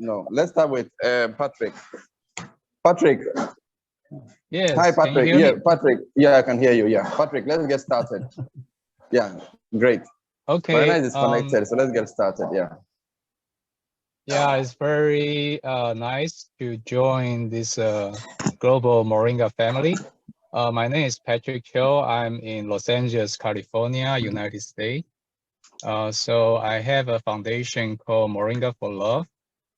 No, let's start with Patrick. Patrick. Yes. Hi, Patrick. Yeah, Patrick. Yeah, I can hear you. Yeah, Patrick. Let's get started. Yeah, great. Okay. Very nice. It's connected. So let's get started. Yeah. Yeah, it's very nice to join this Global Moringa family. My name is Patrick Chou. I'm in Los Angeles, California, United States. So I have a foundation called Moringa for Love.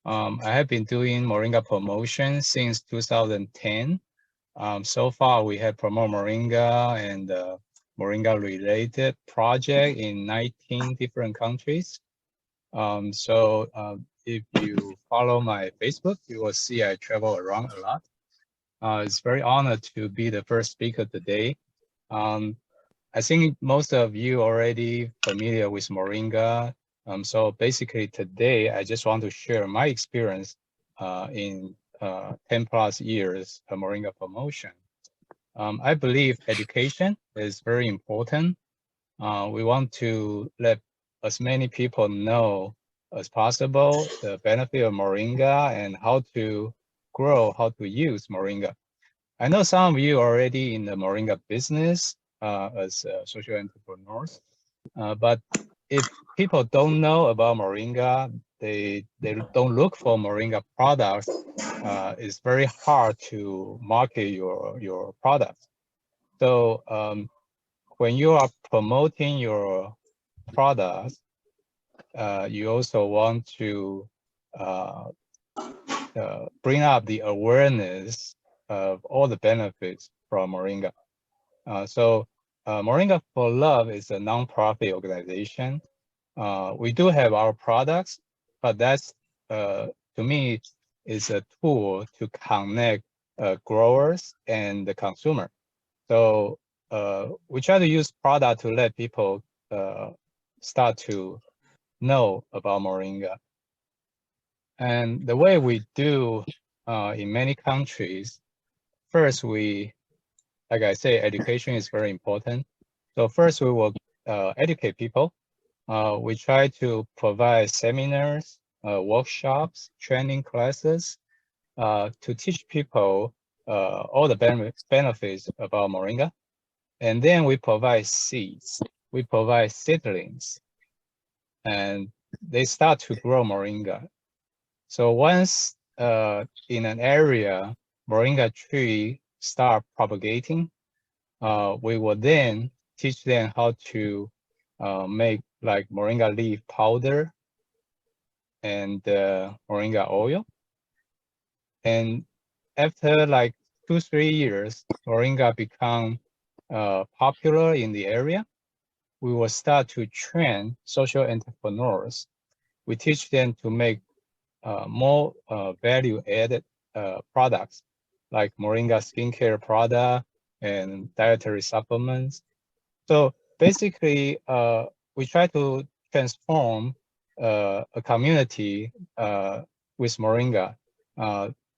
I have been doing Moringa promotion since 2010. So far, we have promoted Moringa and Moringa-related project in 19 different countries. If you follow my Facebook, you will see I travel around a lot. It's very honored to be the first speaker today. I think most of you already familiar with Moringa. So basically today, I just want to share my experience in 10 plus years of Moringa promotion. I believe education is very important. We want to let as many people know as possible the benefit of Moringa and how to grow, how to use Moringa. I know some of you are already in the Moringa business as social entrepreneurs, but if people don't know about Moringa, they don't look for Moringa products, it's very hard to market your products. So when you are promoting your products, you also want to bring up the awareness of all the benefits from Moringa. Moringa for Love is a nonprofit organization. We do have our products, but that's, to me, is a tool to connect growers and the consumer. So we try to use product to let people start to know about Moringa. And the way we do in many countries, first like I say, education is very important. So first we will educate people. We try to provide seminars, workshops, training classes to teach people all the benefits about Moringa. And then we provide seeds, we provide seedlings, and they start to grow Moringa. So once in an area, Moringa tree start propagating, we will then teach them how to make like Moringa leaf powder and Moringa oil. And after like 2-3 years, Moringa become popular in the area. We will start to train social entrepreneurs. We teach them to make more value-added products like Moringa skincare product and dietary supplements. So basically, we try to transform a community with Moringa.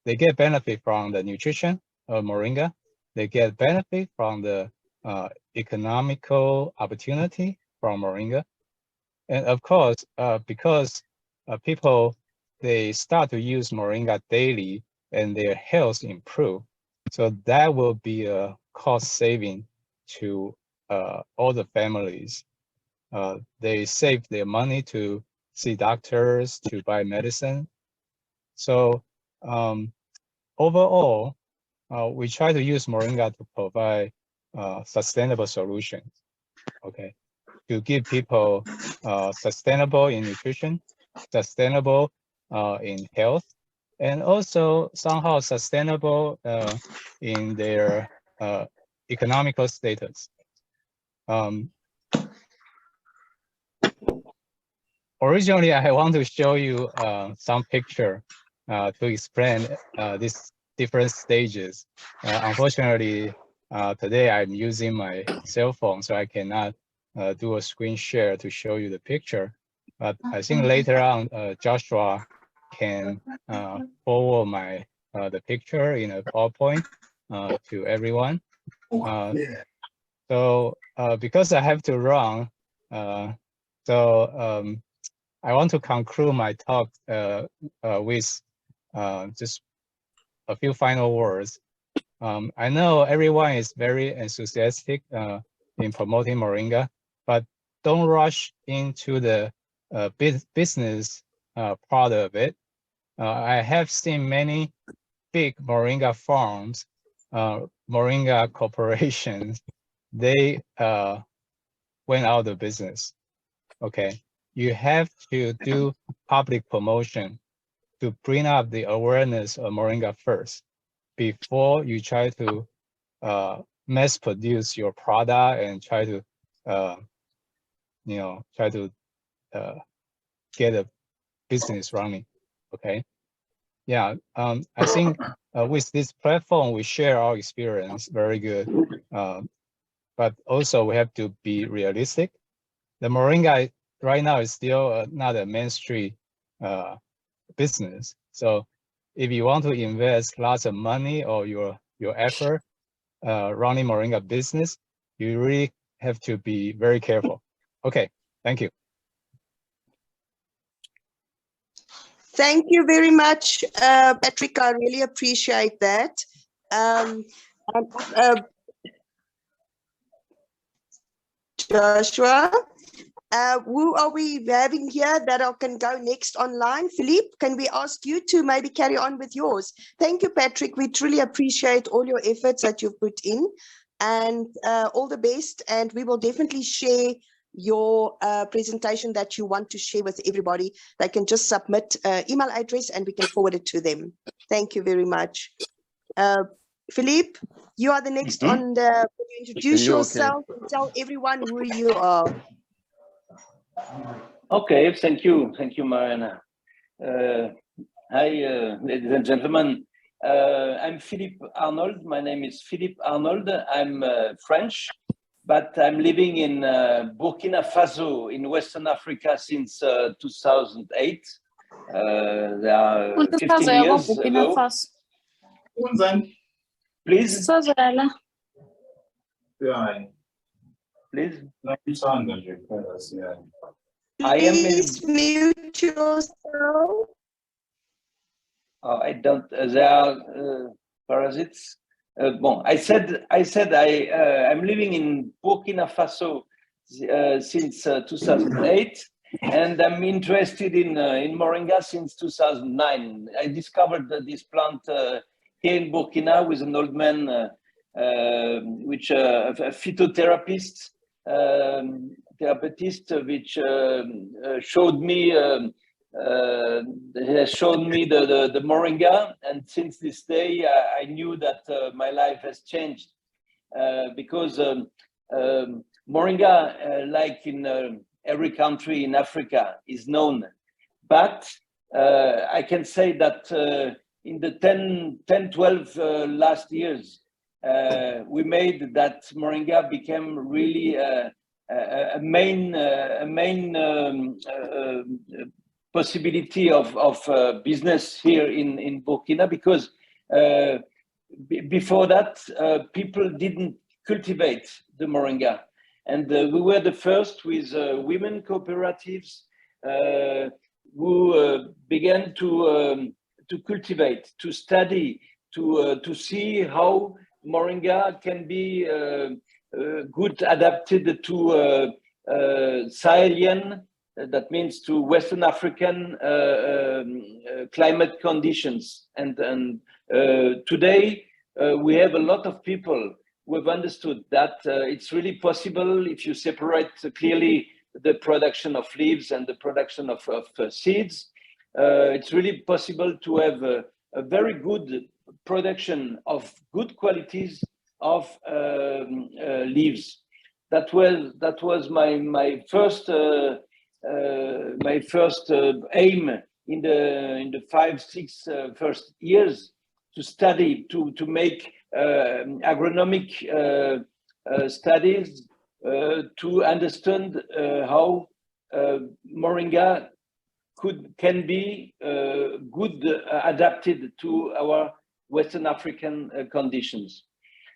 They get benefit from the nutrition of Moringa. They get benefit from the economical opportunity from Moringa. And of course, because people, they start to use Moringa daily and their health improve. So that will be a cost saving to all the families. They save their money to see doctors, to buy medicine. So overall, we try to use Moringa to provide sustainable solutions, okay? To give people sustainable in nutrition, sustainable in health, and also somehow sustainable in their economical status. Originally, I want to show you some picture to explain these different stages. Unfortunately, today I'm using my cell phone, so I cannot do a screen share to show you the picture. But I think later on, Joshua can forward the picture in a PowerPoint to everyone. So because I have to run, I want to conclude my talk with just a few final words. I know everyone is very enthusiastic in promoting Moringa, but don't rush into the business part of it. I have seen many big Moringa farms, Moringa corporations, they went out of business. Okay, you have to do public promotion to bring up the awareness of Moringa first before you try to mass produce your product and try to get a business running. Okay, yeah, I think with this platform we share our experience very good, but also we have to be realistic. The Moringa right now is still not a mainstream business. So if you want to invest lots of money or your effort running Moringa business, you really have to be very careful. Okay, thank you. Thank you very much, Patrick. I really appreciate that. Joshua, who are we having here that I can go next online? Philippe, can we ask you to maybe carry on with yours? Thank you, Patrick. We truly appreciate all your efforts that you've put in, and all the best. And we will definitely share your presentation that you want to share with everybody. They can just submit email address and we can forward it to them. Thank you very much. Philippe, you are the next on the, introduce yourself and tell everyone who you are. Okay, thank you, Mariana. Hi, ladies and gentlemen. I'm Philippe Arnold. My name is Philippe Arnold. I'm French, but I'm living in Burkina Faso in Western Africa since 2008. There are 15 years ago. Please. Please. Please mute yourself. I don't. There are parasites. Bon, I said I'm living in Burkina Faso since 2008, and I'm interested in Moringa since 2009. I discovered this plant here in Burkina with an old man, which a phytotherapist, which showed me. He has shown me the Moringa, and since this day I knew that my life has changed because Moringa, like in every country in Africa, is known. But I can say that in the 10-12 last years, we made that Moringa became really a main possibility of business here in Burkina, because before that people didn't cultivate the Moringa, and we were the first with women cooperatives who began to cultivate, to study, to see how Moringa can be good adapted to Sahelian, that means to Western African climate conditions. And today we have a lot of people who have understood that it's really possible, if you separate clearly the production of leaves and the production of seeds, it's really possible to have a very good production of good qualities of leaves. That was my first aim in the 5-6 first years, to study, to make agronomic studies to understand how Moringa can be good adapted to our Western African conditions.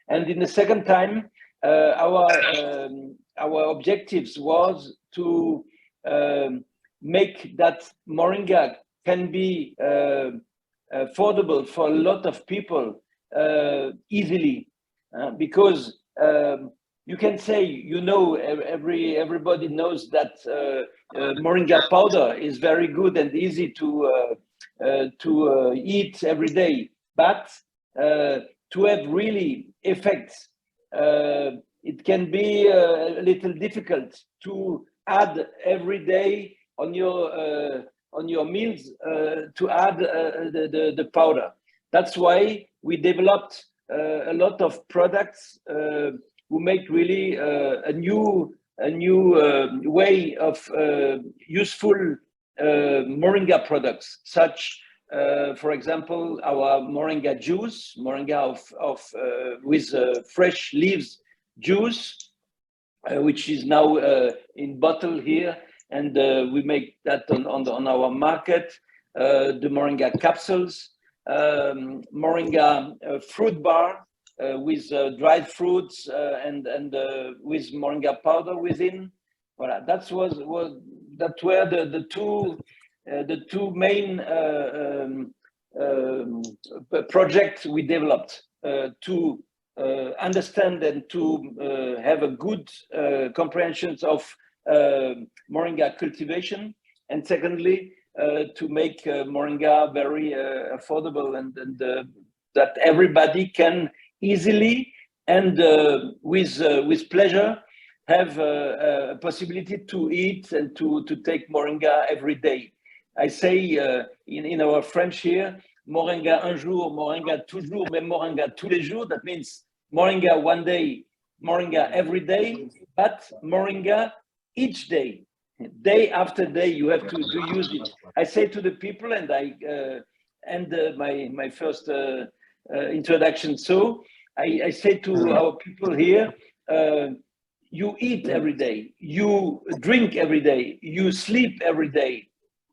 And in the second time, our objectives was to make that moringa can be affordable for a lot of people easily, because you can say, you know, everybody knows that moringa powder is very good and easy to eat every day, but to have really effects, it can be a little difficult to add every day on your meals, to add the powder. That's why we developed a lot of products who make really a new way of useful moringa products, such for example, our moringa juice, moringa with fresh leaves juice, which is now in bottle here, and we make that on our market. The moringa capsules, moringa fruit bar with dried fruits and with moringa powder within. Voilà, that were the two main projects we developed to understand and to have a good comprehension of moringa cultivation, and secondly, to make moringa very affordable and that everybody can easily and with pleasure have a possibility to eat and to take moringa every day. I say in our French here, moringa un jour, moringa toujours, mais moringa tous les jours. That means moringa one day, moringa every day, but moringa each day. Day after day, you have to use it. I say to the people, and I end my first introduction. So I say to our people here, you eat every day, you drink every day, you sleep every day.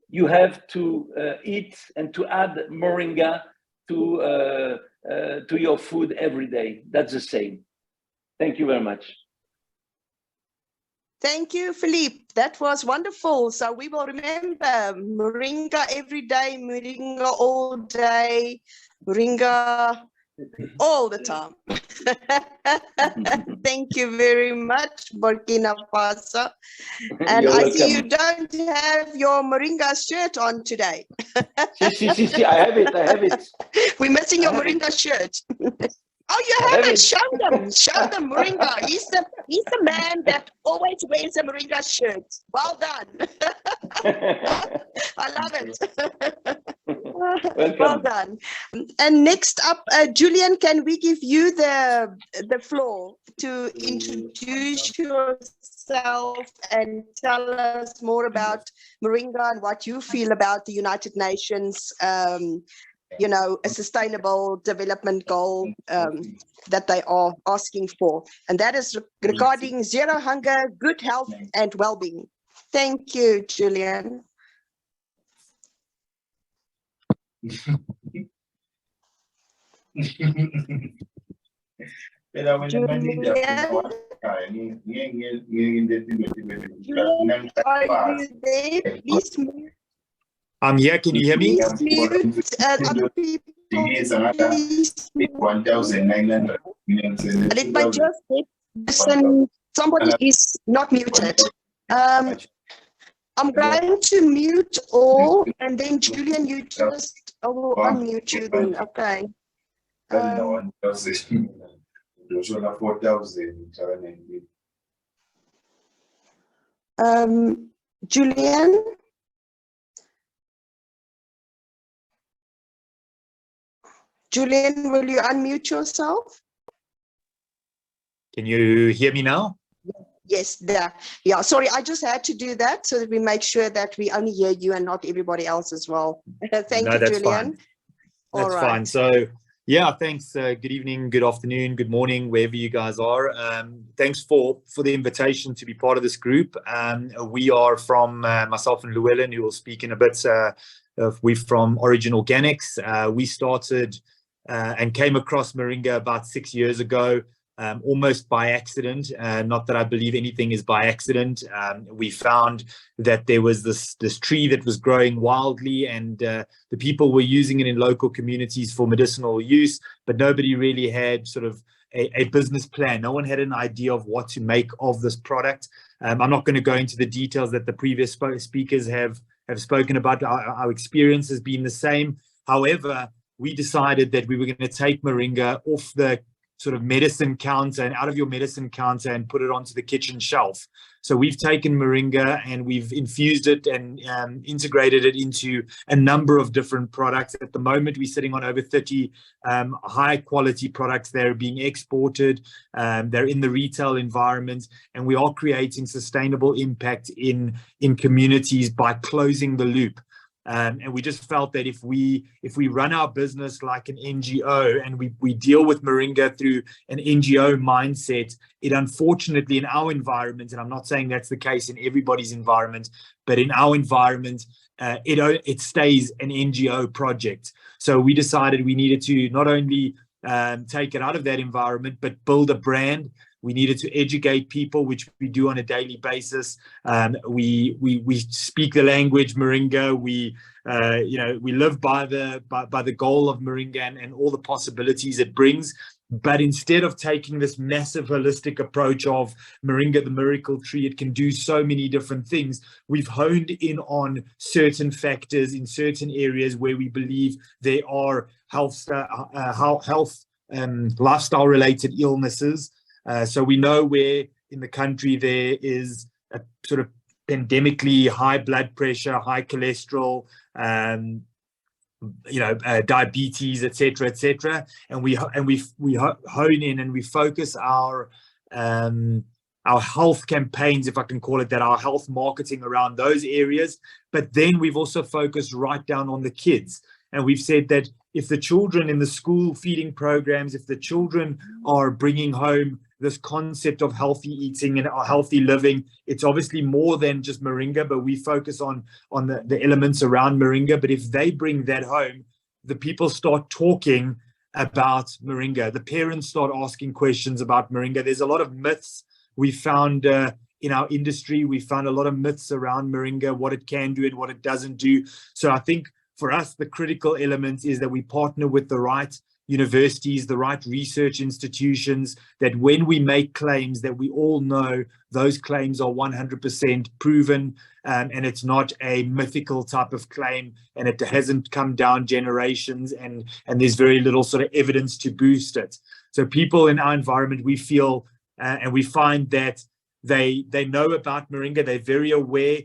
You have to eat and to add moringa to your food every day. That's the same. Thank you very much. Thank you, Philippe. That was wonderful. So we will remember moringa every day, moringa all day, moringa all the time. Thank you very much, Burkina Faso. And You're I welcome. see you don't have your moringa shirt on today. See, I have it. We're missing your moringa shirt. Oh, you have it. Show them moringa. He's the man that always wears a moringa shirt. Well done. I love it. Well done. And next up, Julian, can we give you the floor to introduce yourself and tell us more about moringa and what you feel about the United Nations, you know, a sustainable development goal that they are asking for. And that is regarding zero hunger, good health and well-being. Thank you, Julian. Julian, are you there? Please mute. I'm here. Can you hear me? Please mute other people. Please mute. 1,900. And if I just listen, somebody is not muted. I'm going to mute all, and then Julian, you just will unmute you then. Okay. Julian. Julian, will you unmute yourself? Can you hear me now? Yes, there. Yeah, sorry, I just had to do that so that we make sure that we only hear you and not everybody else as well. Thank you, that's Julian. Fine. That's fine. So, yeah, thanks. Good evening, good afternoon, good morning, wherever you guys are. Thanks for the invitation to be part of this group. We are from myself and Llewellyn, who will speak in a bit. We're from Origin Organics. We started and came across moringa about 6 years ago almost by accident. Not that I believe anything is by accident. We found that there was this tree that was growing wildly, and the people were using it in local communities for medicinal use, but nobody really had sort of a business plan. No one had an idea of what to make of this product. I'm not going to go into the details that the previous speakers have spoken about. Our experience has been the same. However, we decided that we were going to take moringa off the sort of medicine counter and out of your medicine counter and put it onto the kitchen shelf. So we've taken moringa and we've infused it and integrated it into a number of different products. At the moment, we're sitting on over 30 high quality products that are being exported. They're in the retail environment, and we are creating sustainable impact in communities by closing the loop. And we just felt that if we run our business like an NGO and we deal with moringa through an NGO mindset, it unfortunately in our environment, and I'm not saying that's the case in everybody's environment, but in our environment, it stays an NGO project. So we decided we needed to not only take it out of that environment, but build a brand. We needed to educate people, which we do on a daily basis. We speak the language moringa. We live by the goal of moringa and all the possibilities it brings. But instead of taking this massive holistic approach of moringa, the miracle tree, it can do so many different things. We've honed in on certain factors in certain areas where we believe there are lifestyle related illnesses. So we know where in the country there is a sort of pandemically high blood pressure, high cholesterol, diabetes, etc., and we hone in and we focus our health campaigns, if I can call it that, our health marketing around those areas. But then we've also focused right down on the kids, and we've said that if the children in the school feeding programs, if the children are bringing home this concept of healthy eating and healthy living, it's obviously more than just moringa, but we focus on the elements around moringa. But if they bring that home, the people start talking about moringa. The parents start asking questions about moringa. There's a lot of myths we found in our industry. We found a lot of myths around moringa, what it can do and what it doesn't do. So I think for us, the critical element is that we partner with the right universities, the right research institutions, that when we make claims that we all know those claims are 100% proven, and it's not a mythical type of claim, and it hasn't come down generations, and there's very little sort of evidence to boost it. So people in our environment, we feel, and we find that they know about moringa, they're very aware.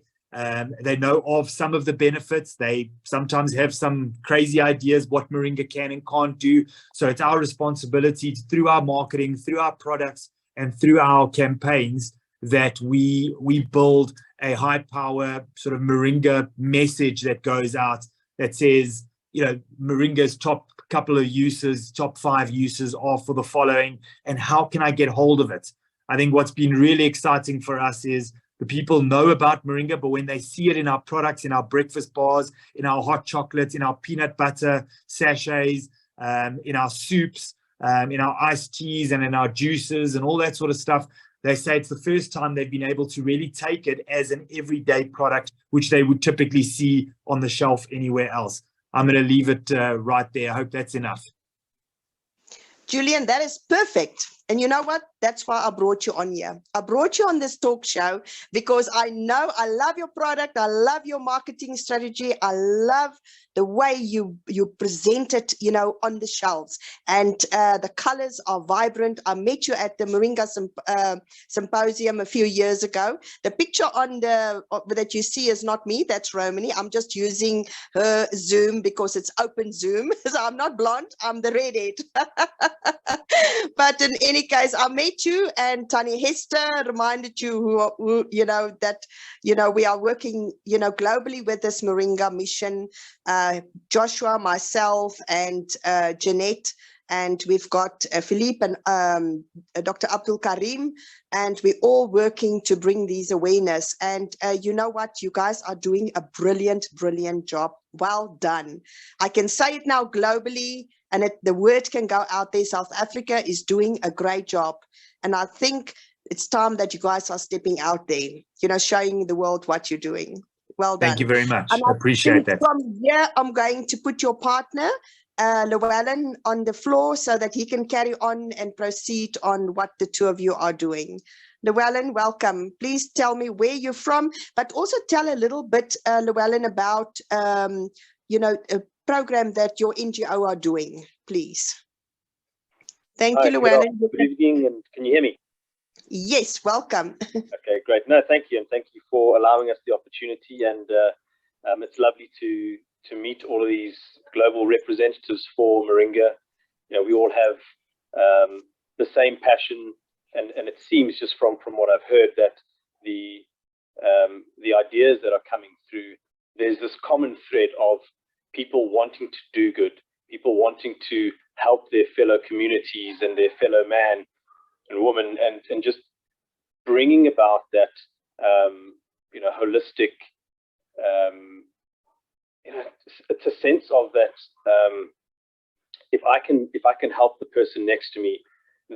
They know of some of the benefits. They sometimes have some crazy ideas what moringa can and can't do. So it's our responsibility through our marketing, through our products, and through our campaigns that we build a high power sort of moringa message that goes out that says, moringa's top couple of uses, top 5 uses are for the following, and how can I get hold of it? I think what's been really exciting for us is the people know about moringa, but when they see it in our products, in our breakfast bars, in our hot chocolates, in our peanut butter sachets, in our soups, in our iced teas and in our juices and all that sort of stuff, they say it's the first time they've been able to really take it as an everyday product, which they would typically see on the shelf anywhere else. I'm going to leave it right there. I hope that's enough. Julian, that is perfect. And you know what? That's why I brought you on here. I brought you on this talk show because I know I love your product. I love your marketing strategy. I love the way you present it, on the shelves. And the colors are vibrant. I met you at the Moringa Symposium a few years ago. The picture that you see is not me. That's Romany. I'm just using her Zoom because it's open Zoom. So I'm not blonde. I'm the redhead. But in any case, I met you, and Tanya Hester reminded you who we are working, globally with this Moringa mission. Joshua, myself, and Jeanette, and we've got Philippe and Dr. Abdul Karim, and we're all working to bring these awareness. And you know what? You guys are doing a brilliant, brilliant job. Well done. I can say it now globally. and the word can go out there. South Africa is doing a great job. And I think it's time that you guys are stepping out there, you know, showing the world what you're doing. Well done. Thank you very much. And I appreciate that. From here, I'm going to put your partner, Llewellyn, on the floor so that he can carry on and proceed on what the two of you are doing. Llewellyn, welcome. Please tell me where you're from, but also tell a little bit, Llewellyn, about, you know, a program that your NGO are doing, please. Thank you, Llewellyn. Good evening, and can you hear me? Yes, welcome. Okay, great. No, thank you, and thank you for allowing us the opportunity. And it's lovely to meet all of these global representatives for Moringa. You know, we all have the same passion, and it seems just from what I've heard that the ideas that are coming through, there's this common thread of people wanting to do good, people wanting to help their fellow communities and their fellow man and woman, and just bringing about that you know, holistic, you know, it's a sense of that if I can help the person next to me,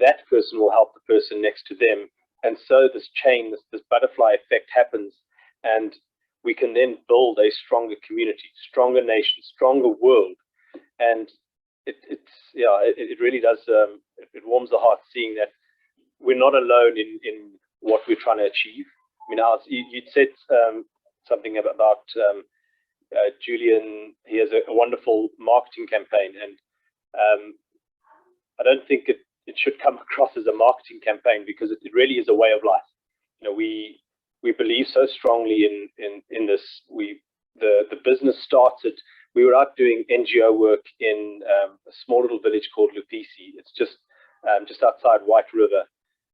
that person will help the person next to them, and so this chain, this butterfly effect happens, and we can then build a stronger community, stronger nation, stronger world. And it really does, it warms the heart seeing that we're not alone in what we're trying to achieve. I mean, you'd said something about Julian. He has a wonderful marketing campaign, and I don't think it should come across as a marketing campaign, because it really is a way of life. You know, we believe so strongly in this. The business started. We were out doing NGO work in a small little village called Lupisi. It's just outside White River,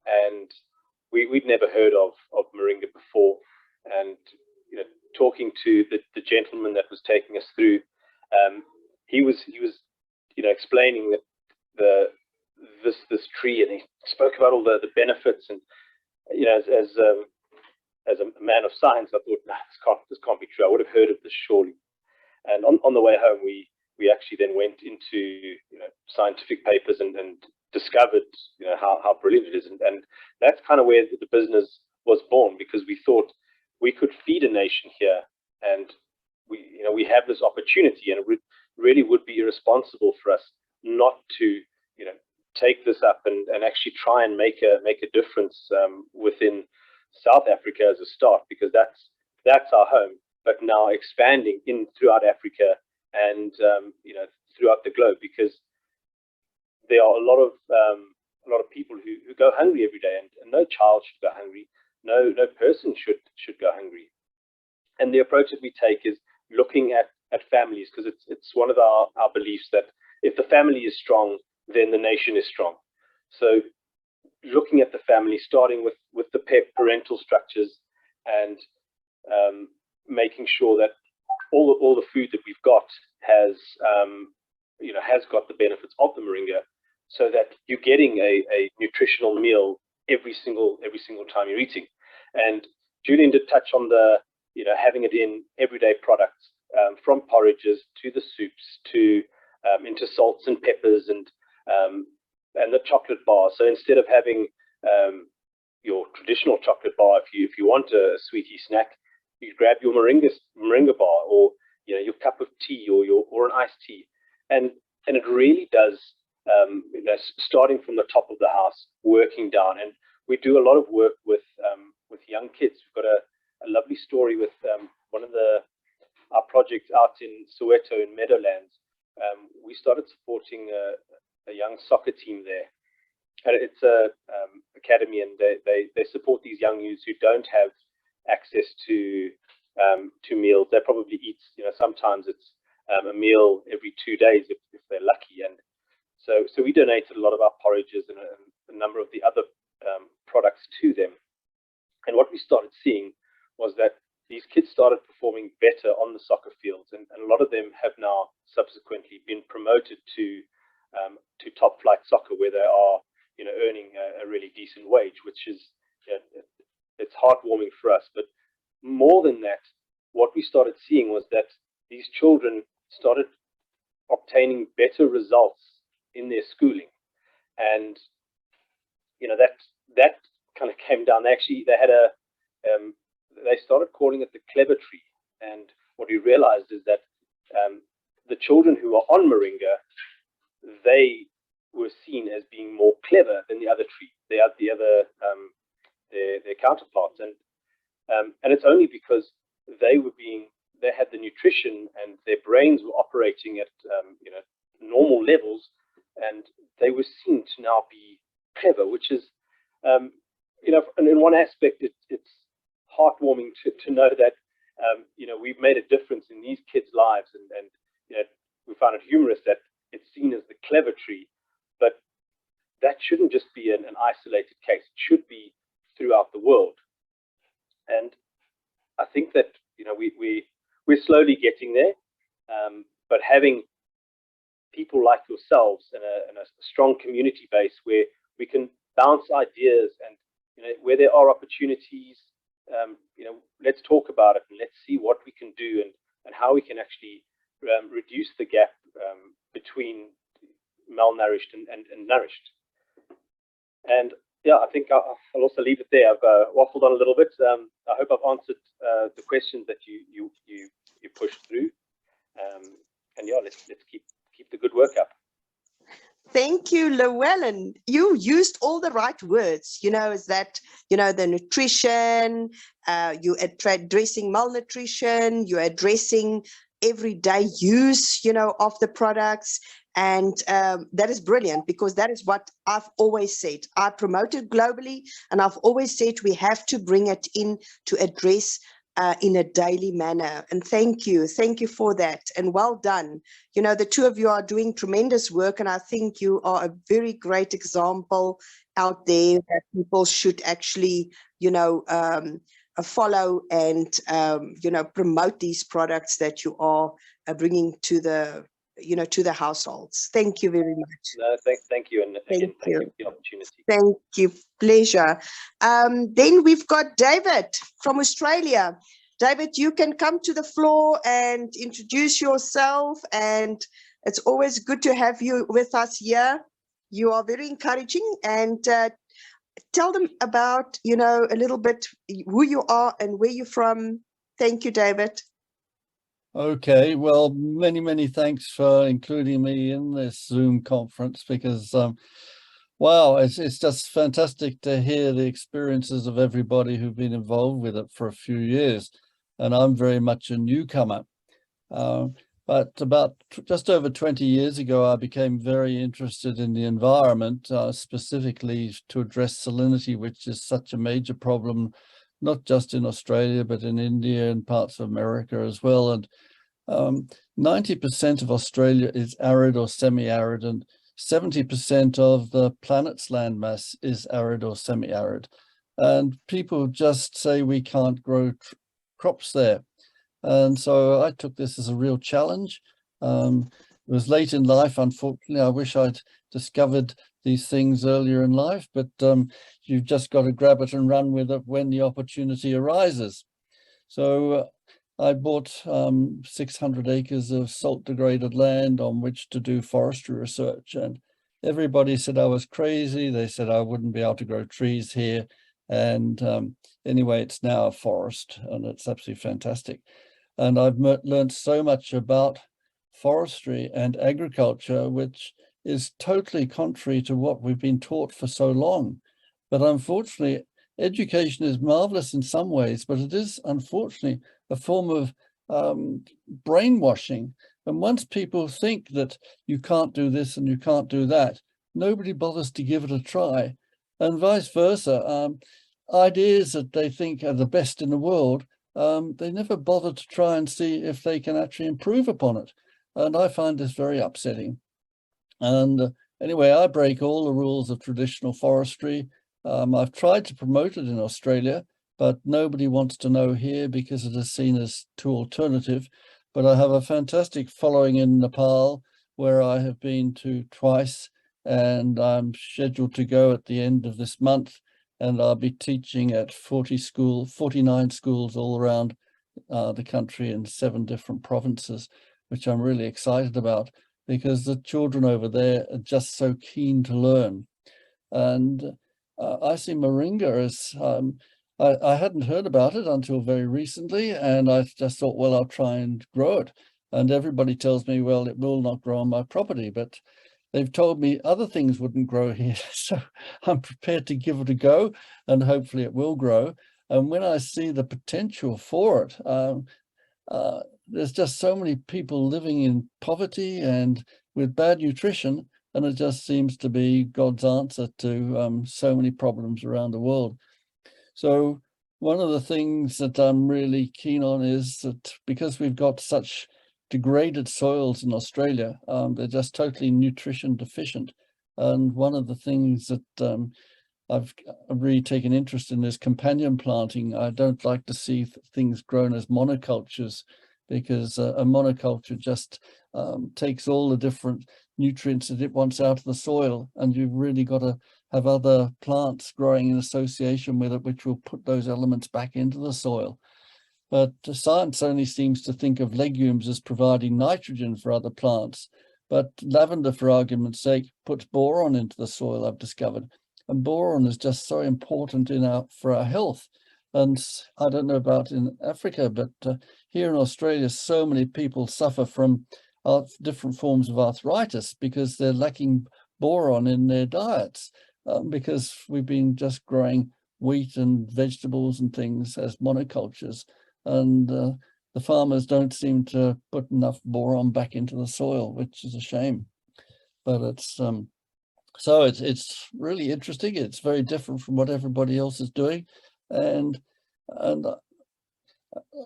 and we'd never heard of Moringa before. And you know, talking to the gentleman that was taking us through, he was you know, explaining that this tree, and he spoke about all the benefits. And you know, as a man of science, I thought, nah, this can't be true. I would have heard of this surely. And on the way home, we actually then went into, you know, scientific papers and discovered, you know, how brilliant it is. And that's kind of where the business was born, because we thought we could feed a nation here, and we have this opportunity, and it really would be irresponsible for us not to, you know, take this up and actually try and make a difference within South Africa as a start, because that's our home. But now expanding throughout Africa and you know, throughout the globe, because there are a lot of people who go hungry every day, and no child should go hungry, no person should go hungry. And the approach that we take is looking at families, because it's one of our beliefs that if the family is strong, then the nation is strong. So looking at the family, starting with the parental structures, and making sure that all the food that we've got has you know, has got the benefits of the moringa, so that you're getting a nutritional meal every single time you're eating. And Julian did touch on the, you know, having it in everyday products, from porridges to the soups to into salts and peppers and the chocolate bar. So instead of having your traditional chocolate bar, if you want a sweetie snack, you grab your moringa bar, or you know, your cup of tea, or an iced tea, and it really does. Starting from the top of the house, working down, and we do a lot of work with young kids. We've got a lovely story with one of our projects out in Soweto in Meadowlands. We started supporting a young soccer team there, and it's a academy, and they support these young youths who don't have access to meals. They probably eat, you know, sometimes it's a meal every 2 days if they're lucky. And so we donated a lot of our porridges and a number of the other products to them. And what we started seeing was that these kids started performing better on the soccer fields, and a lot of them have now subsequently been promoted to top flight soccer, where they are, you know, earning a really decent wage, which is, you know, it's heartwarming for us. But more than that, what we started seeing was that these children started obtaining better results in their schooling. And that kind of came down. Actually, they had they started calling it the clever tree. And what we realized is that the children who are on Moringa, they were seen as being more clever than the other tree, their counterparts, and it's only because they had the nutrition and their brains were operating at normal levels, and they were seen to now be clever, which is and in one aspect it's heartwarming to know that we've made a difference in these kids' lives, and we found it humorous that it's seen as the clever tree, but that shouldn't just be an isolated case. It should be throughout the world. And I think that we're slowly getting there, but having people like yourselves and a strong community base where we can bounce ideas, and where there are opportunities, let's talk about it and let's see what we can do and how we can actually reduce the gap between malnourished and nourished. And yeah, I think I'll also leave it there. I've waffled on a little bit. I hope I've answered the questions that you pushed through. And yeah, let's keep the good work up. Thank you, Llewellyn. You used all the right words, is that, the nutrition, you're addressing malnutrition, you're addressing everyday use, of the products. And that is brilliant, because that is what I've always said. I promote it globally, and I've always said we have to bring it in to address in a daily manner. And thank you for that, and well done. The two of you are doing tremendous work, and I think you are a very great example out there that people should actually follow and promote these products that you are bringing to the households. Thank you very much. No, thank you, and again, thank you for the opportunity. Thank you, pleasure. Then we've got David from Australia. David, you can come to the floor and introduce yourself, and it's always good to have you with us here. You are very encouraging, and tell them about, a little bit who you are and where you're from. Thank you, David. Okay, well, many thanks for including me in this Zoom conference, because wow, it's just fantastic to hear the experiences of everybody who've been involved with it for a few years, and I'm very much a newcomer. But about just over 20 years ago, I became very interested in the environment, specifically to address salinity, which is such a major problem, not just in Australia, but in India and parts of America as well. And 90% of Australia is arid or semi-arid, and 70% of the planet's landmass is arid or semi-arid. And people just say we can't grow crops there. And so I took this as a real challenge. It was late in life, unfortunately. I wish I'd discovered these things earlier in life, but you've just got to grab it and run with it when the opportunity arises. So I bought 600 acres of salt degraded land on which to do forestry research, and everybody said I was crazy. They said I wouldn't be able to grow trees here. And anyway, it's now a forest, and it's absolutely fantastic. And I've learned so much about forestry and agriculture, which is totally contrary to what we've been taught for so long. But unfortunately, education is marvelous in some ways, but it is unfortunately a form of brainwashing. And once people think that you can't do this and you can't do that, nobody bothers to give it a try. And vice versa, ideas that they think are the best in the world, they never bother to try and see if they can actually improve upon it. And I find this very upsetting. And anyway, I break all the rules of traditional forestry. I've tried to promote it in Australia, but nobody wants to know here because it is seen as too alternative. But I have a fantastic following in Nepal, where I have been to twice, and I'm scheduled to go at the end of this month. And I'll be teaching at 49 schools all around the country in 7 different provinces, which I'm really excited about. because the children over there are just so keen to learn. And I see moringa as, I hadn't heard about it until very recently, and I just thought, well, I'll try and grow it. And everybody tells me, well, it will not grow on my property, but they've told me other things wouldn't grow here. So I'm prepared to give it a go, and hopefully it will grow. And when I see the potential for it, there's just so many people living in poverty and with bad nutrition, and it just seems to be God's answer to so many problems around the world. So one of the things that I'm really keen on is that because we've got such degraded soils in Australia, they're just totally nutrition deficient. And one of the things that I've really taken interest in is companion planting. I don't like to see things grown as monocultures, because a monoculture just takes all the different nutrients that it wants out of the soil, and you've really got to have other plants growing in association with it, which will put those elements back into the soil. But science only seems to think of legumes as providing nitrogen for other plants. But lavender, for argument's sake, puts boron into the soil, I've discovered. And boron is just so important for our health. And I don't know about in Africa, but here in Australia, so many people suffer from different forms of arthritis because they're lacking boron in their diets, because we've been just growing wheat and vegetables and things as monocultures. And the farmers don't seem to put enough boron back into the soil, which is a shame. But it's so it's really interesting. It's very different from what everybody else is doing. And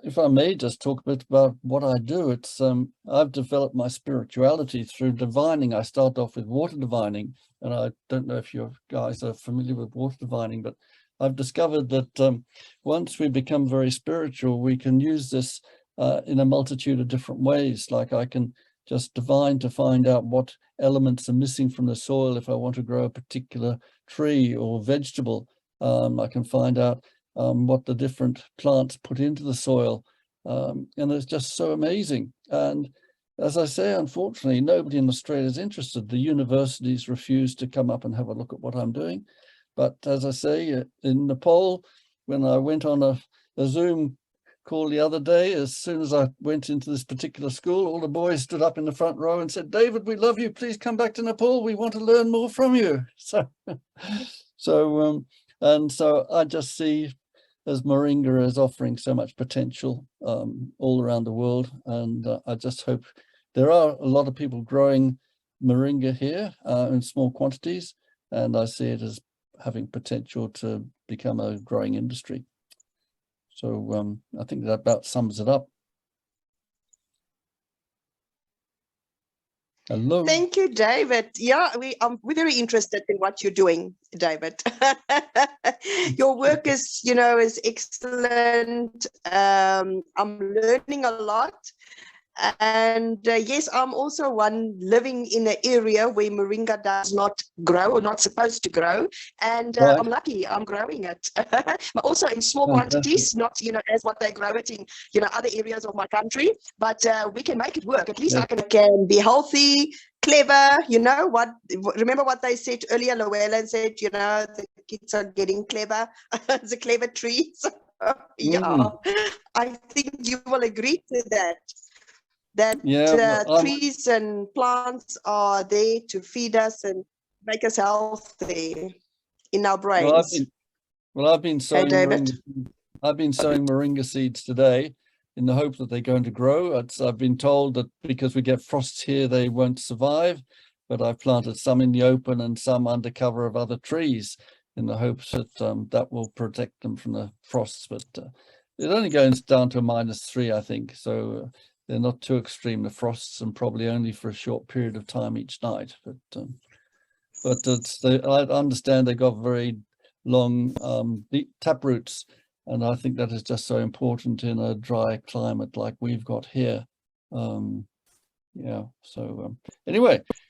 if I may just talk a bit about what I do, it's I've developed my spirituality through divining. I started off with water divining, and I don't know if you guys are familiar with water divining, but I've discovered that once we become very spiritual, we can use this in a multitude of different ways. Like I can just divine to find out what elements are missing from the soil if I want to grow a particular tree or vegetable. I can find out what the different plants put into the soil. And it's just so amazing. And as I say, unfortunately, nobody in Australia is interested. The universities refuse to come up and have a look at what I'm doing. But as I say, in Nepal, when I went on a Zoom call the other day, as soon as I went into this particular school, all the boys stood up in the front row and said, "David, we love you. Please come back to Nepal. We want to learn more from you." So I just see as moringa as offering so much potential all around the world. And I just hope there are a lot of people growing moringa here in small quantities. And I see it as having potential to become a growing industry. So I think that about sums it up. Hello. Thank you, David. Yeah, we're very interested in what you're doing, David. Your work is excellent. I'm learning a lot. And yes, I'm also one living in an area where moringa does not grow or not supposed to grow. And right. I'm lucky I'm growing it, but also in small quantities, not, as what they grow it in, other areas of my country, but we can make it work. At least I can be healthy, clever, remember what they said earlier, Llewellyn said, the kids are getting clever. It's a clever tree. So, yeah, I think you will agree to that. Trees and plants are there to feed us and make us healthy in our brains. I've been sowing moringa seeds today in the hope that they're going to grow. I've been told that because we get frosts here, they won't survive, but I've planted some in the open and some under cover of other trees in the hopes that that will protect them from the frosts. But it only goes down to -3, I think. So they're not too extreme, the frosts, and probably only for a short period of time each night. But I understand they've got very long deep tap roots, and I think that is just so important in a dry climate like we've got here. Anyway.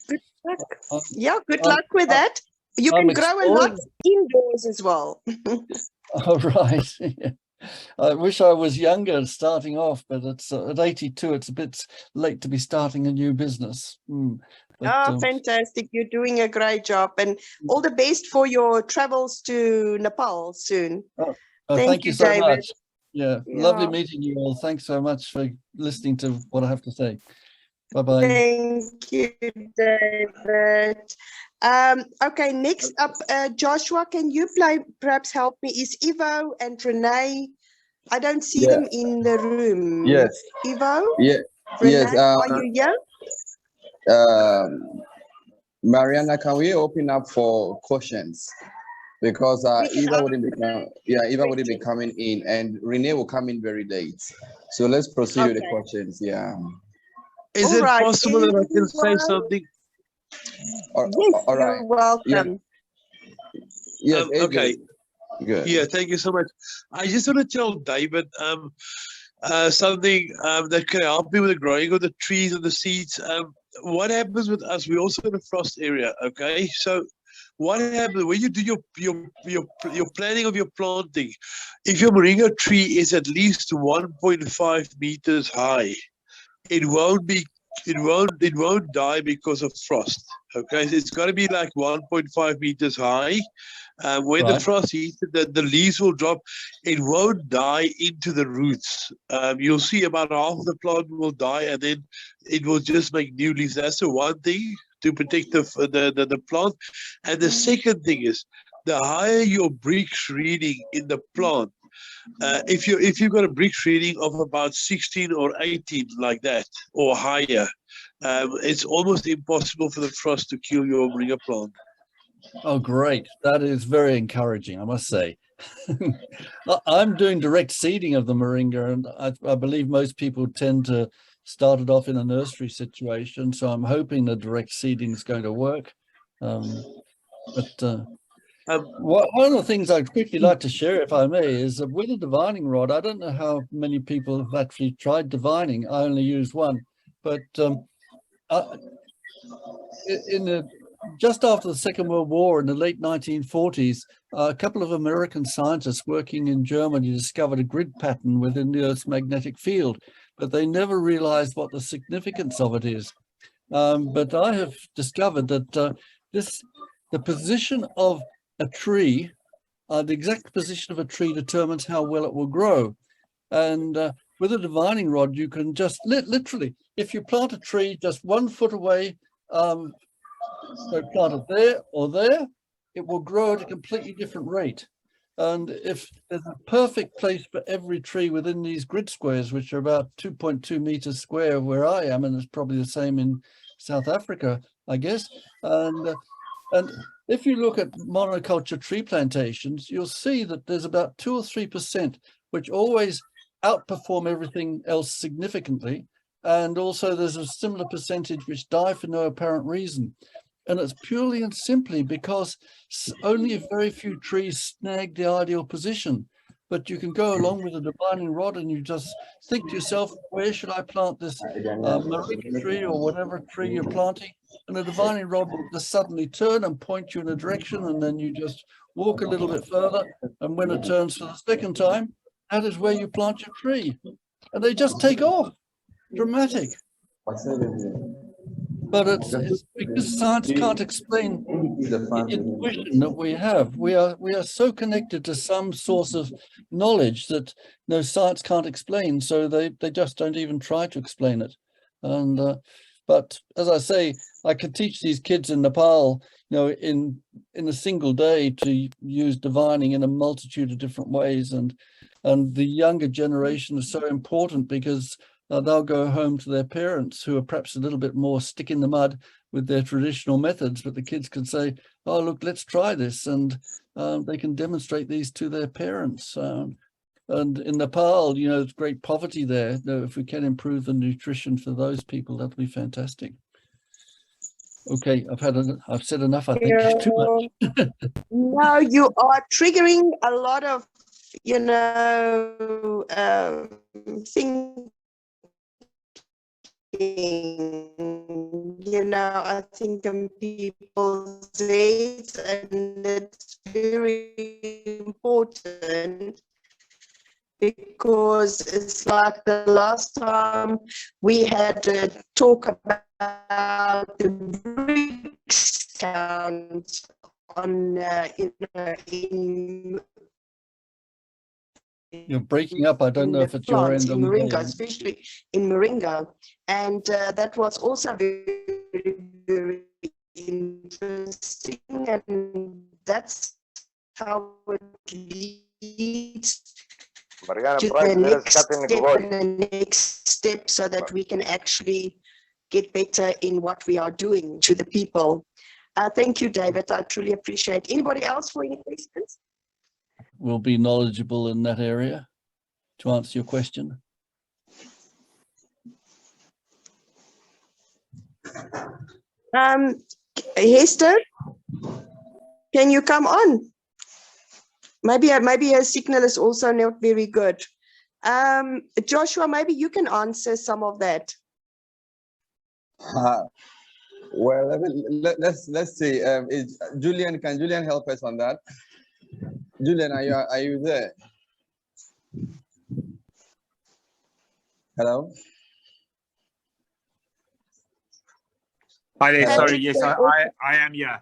Good luck. Good luck with that. You can grow a lot indoors as well. All right. I wish I was younger starting off, but it's at 82, it's a bit late to be starting a new business. But, fantastic. You're doing a great job, and all the best for your travels to Nepal soon. Thank you so David. much. Yeah, lovely meeting you all. Thanks so much for listening to what I have to say. Bye-bye. Thank you, David. Okay, next up, Joshua, can you perhaps help me? Is Ivo and Renee? I don't see them in the room. Yes. Ivo? Yeah. Renee, Yes. are you here? Mariana, can we open up for questions? Because Eva wouldn't be coming in, and Renee will come in very late. So let's proceed with the questions. Yeah. Is it possible that I can say something? Yes, all right. You're welcome. Yes. Okay. Good. Yeah, thank you so much. I just want to tell David something that can help me with the growing of the trees and the seeds. What happens with us? We're also in a frost area. Okay, so what happens when you do your planning of your planting? If your moringa tree is at least 1.5 meters high, it won't die because of frost. Okay, it's got to be like 1.5 meters high. When the frost hits, the leaves will drop. It won't die into the roots. You'll see about half the plant will die, and then it will just make new leaves. That's the one thing to protect the plant. And the second thing is, the higher your Brix reading in the plant, if you've got a Brix reading of about 16 or 18 like that or higher, it's almost impossible for the frost to kill your moringa plant. Oh, great. That is very encouraging, I must say. I'm doing direct seeding of the moringa, and I believe most people tend to start it off in a nursery situation. So I'm hoping the direct seeding is going to work. One of the things I'd quickly like to share, if I may, is with a divining rod. I don't know how many people have actually tried divining. I only use one, but just after the Second World War in the late 1940s, a couple of American scientists working in Germany discovered a grid pattern within the Earth's magnetic field, but they never realized what the significance of it is. But I have discovered that the position of a tree, the exact position of a tree determines how well it will grow. And with a divining rod, you can just literally, if you plant a tree just 1 foot away, so plant it there or there, it will grow at a completely different rate. And if there's a perfect place for every tree within these grid squares, which are about 2.2 meters square where I am, and it's probably the same in South Africa, I guess. And if you look at monoculture tree plantations, you'll see that there's about 2 or 3% which always outperform everything else significantly. And also there's a similar percentage which die for no apparent reason. And it's purely and simply because only a very few trees snag the ideal position. But you can go along with a divining rod and you just think to yourself, where should I plant this moringa tree or whatever tree you're planting? And the divining rod will just suddenly turn and point you in a direction, and then you just walk a little bit further. And when it turns for the second time, that is where you plant your tree. And they just take off. Dramatic. But it's because science can't explain the intuition that we have. We are so connected to some source of knowledge that no science can't explain. So they just don't even try to explain it. And but as I say, I could teach these kids in Nepal, in a single day to use divining in a multitude of different ways. And the younger generation is so important because they'll go home to their parents who are perhaps a little bit more stick in the mud with their traditional methods, but the kids can say, oh, look, let's try this. And they can demonstrate these to their parents. And in Nepal, there's great poverty there. If we can improve the nutrition for those people, that'll be fantastic. Okay, I've said enough, I think, too much. No, you are triggering a lot of, things. I think in people's heads, and it's very important because it's like the last time we had a talk about the BRICS count on, You're breaking up. I don't know if it's your end in or Moringa, mine. especially in Moringa. And that was also very, very interesting. And that's how it leads Mariana, to Brian, the let us next cut in step the voice. and the next step so that we can actually get better in what we are doing to the people. Thank you, David. I truly appreciate. Anybody else for any questions? Will be knowledgeable in that area to answer your question. Hester, can you come on? Maybe her signal is also not very good. Joshua, maybe you can answer some of that. Well, let's see. Julian, can Julian help us on that? Julian, are you there? Hello? Hi there. Patrick, Sorry, yes, I am here.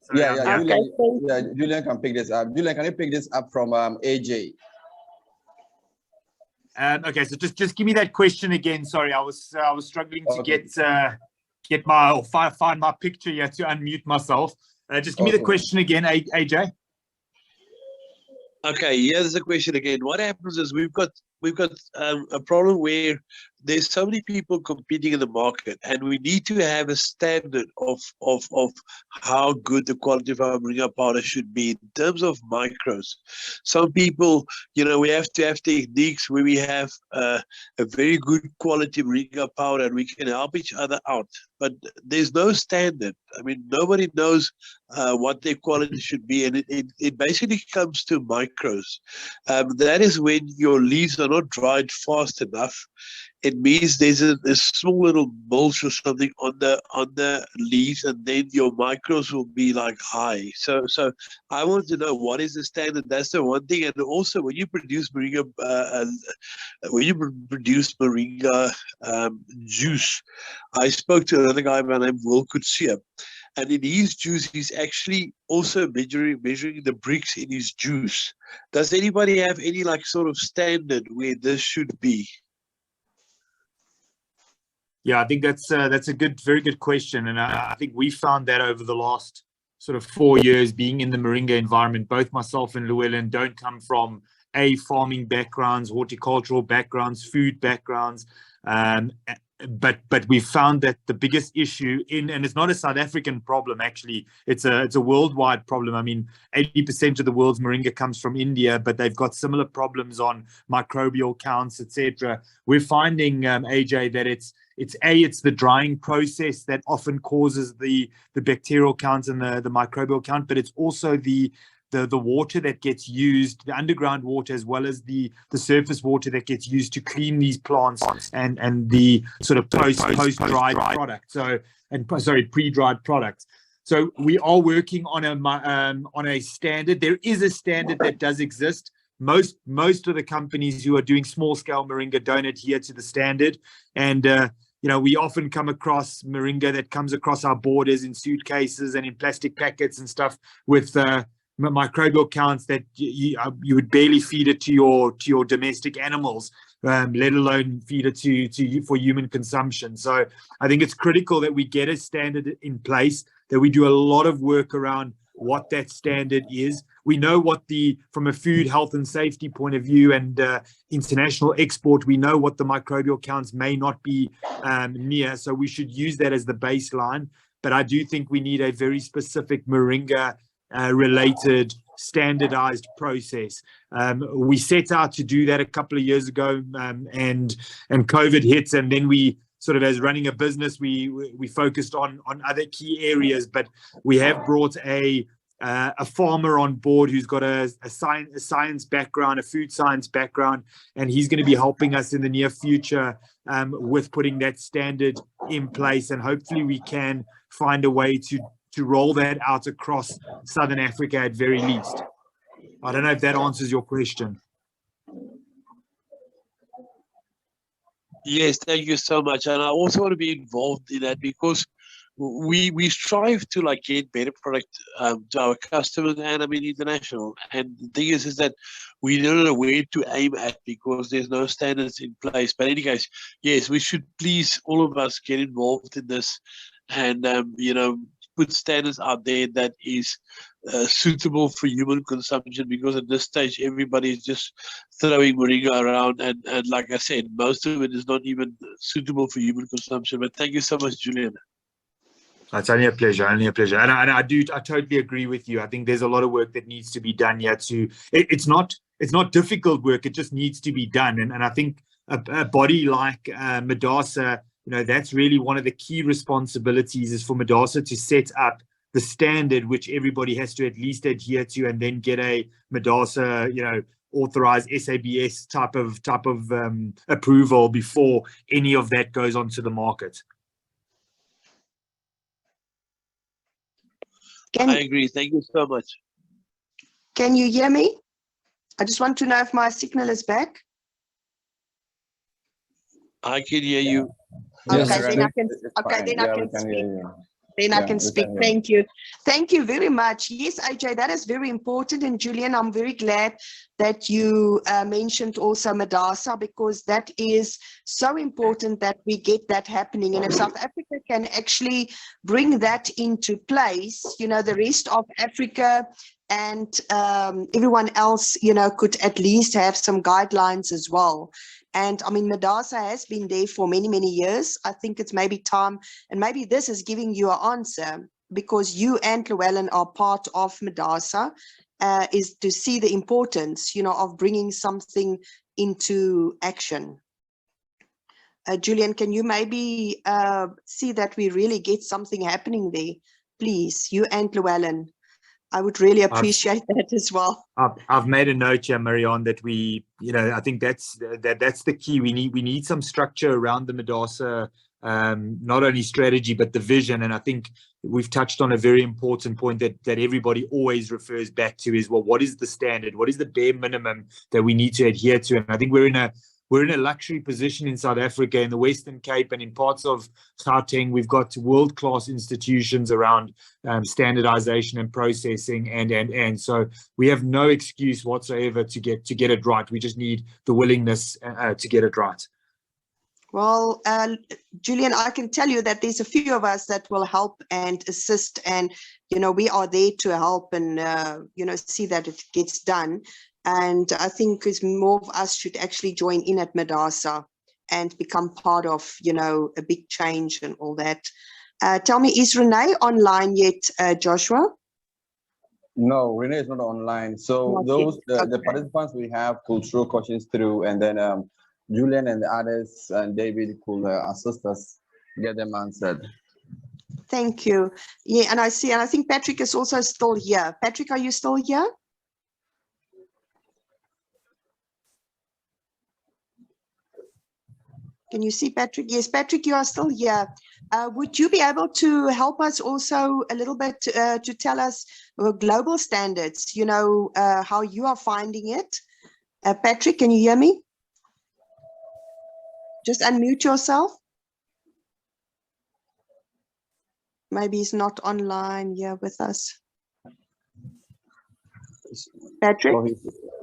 Sorry, Yeah, I'm here. Julian, Julian can pick this up. Julian, can you pick this up from AJ? Okay, so just give me that question again. Sorry, I was struggling to get my or find my picture here to unmute myself. Just give me the question again, AJ. Okay, here's the question again. What happens is we've got a problem where there's so many people competing in the market, and we need to have a standard of how good the quality of our moringa powder should be in terms of micros. Some people, we have to have techniques where we have a very good quality moringa powder and we can help each other out. But there's no standard. I mean, nobody knows what their quality should be, and it basically comes to micros. That is when your leaves are not dried fast enough. It means there's a small little mulch or something on the leaves, and then your micros will be like high. So I want to know what is the standard. That's the one thing. And also, when you produce moringa, juice, I spoke to another guy by the name Will Kutsia, and in his juice, he's actually also measuring the bricks in his juice. Does anybody have any sort of standard where this should be? Yeah, I think that's a very good question, and I think we found that over the last sort of 4 years being in the moringa environment. Both myself and Llewellyn don't come from farming backgrounds, horticultural backgrounds, food backgrounds, but we found that the biggest issue and it's not a South African problem, actually, it's a worldwide problem. I mean, 80% of the world's moringa comes from India, but they've got similar problems on microbial counts, etc. We're finding, AJ, that it's the drying process that often causes the bacterial count and the microbial count, but it's also the water that gets used, the underground water, as well as the surface water that gets used to clean these plants and the sort of post-dried product. Pre-dried products. So we are working on a standard. There is a standard that does exist. Most of the companies who are doing small scale moringa don't adhere to the standard, and we often come across moringa that comes across our borders in suitcases and in plastic packets and stuff with microbial counts that you would barely feed it to your domestic animals, let alone feed it to for human consumption. So I think it's critical that we get a standard in place, that we do a lot of work around what that standard is. We know from a food health and safety point of view and international export, we know what the microbial counts may not be near, so we should use that as the baseline. But I do think we need a very specific moringa related standardized process. We set out to do that a couple of years ago, and COVID hits, and then we sort of, as running a business, we focused on other key areas. But we have brought a farmer on board who's got a science background, a food science background, and he's going to be helping us in the near future with putting that standard in place, and hopefully we can find a way to roll that out across Southern Africa at very least. I don't know if that answers your question. Yes, thank you so much. And I also want to be involved in that because we strive to like get better product to our customers and I mean international. And the thing is that we don't know where to aim at because there's no standards in place. But in any case, yes, we should please all of us get involved in this and you know, put standards out there that is suitable for human consumption, because at this stage everybody is just throwing moringa around and like I said, most of it is not even suitable for human consumption. But thank you so much, Julian. It's only a pleasure, only a pleasure. And I totally agree with you. I think there's a lot of work that needs to be done here it's not difficult work, it just needs to be done. And I think a body like Mdasa, you know, that's really one of the key responsibilities is for Mdasa to set up the standard which everybody has to at least adhere to, and then get a Mdasa, you know, authorized SABS type of approval before any of that goes onto the market. I agree. Thank you so much. Can you hear me? I just want to know if my signal is back. I can hear you. Okay, Yes, then I can. Okay, then I can speak. Then I can speak. Thank you. Thank you very much. Yes, AJ, that is very important. And Julian, I'm very glad that you mentioned also Mdasa, because that is so important that we get that happening. And if South Africa can actually bring that into place, you know, the rest of Africa and everyone else, you know, could at least have some guidelines as well. And I mean, Mdasa has been there for many, many years. I think it's maybe time, and maybe this is giving you an answer, because you and Llewellyn are part of Mdasa, is to see the importance, you know, of bringing something into action. Julian, can you maybe see that we really get something happening there? Please, you and Llewellyn. I would really appreciate that as well. I've made a note here, Marianne, that we, you know, I think that's the key. We need some structure around the Mdasa, not only strategy but the vision. And I think we've touched on a very important point that everybody always refers back to is, well, what is the standard? What is the bare minimum that we need to adhere to? And I think we're in a luxury position in South Africa, in the Western Cape and in parts of Gauteng. We've got world-class institutions around standardization and processing, and so we have no excuse whatsoever to get it right. We just need the willingness to get it right. Well, Julian, I can tell you that there's a few of us that will help and assist, and you know, we are there to help and you know, see that it gets done. And I think more of us should actually join in at Mdasa and become part of, you know, a big change and all that. Tell me, is Renee online yet, Joshua? No, Renee is not online. So the participants we have could throw questions through, and then Julian and the others and David could assist us get them answered. Thank you. Yeah, and I think Patrick is also still here. Patrick, are you still here? Can you see Patrick? Yes, Patrick, you are still here. Would you be able to help us also a little bit to tell us global standards, you know, how you are finding it? Patrick, can you hear me? Just unmute yourself. Maybe he's not online here with us. Patrick? So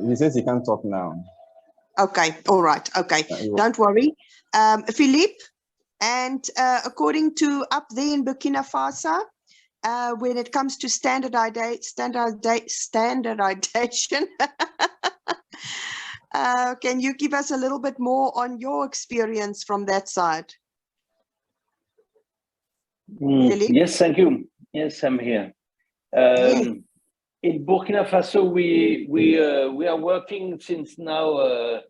he says he can't talk now. Okay, all right, okay, don't worry. Philippe, and according to up there in Burkina Faso, when it comes to standardization, can you give us a little bit more on your experience from that side? Yes, thank you. Yes, I'm here. In Burkina Faso, we are working since now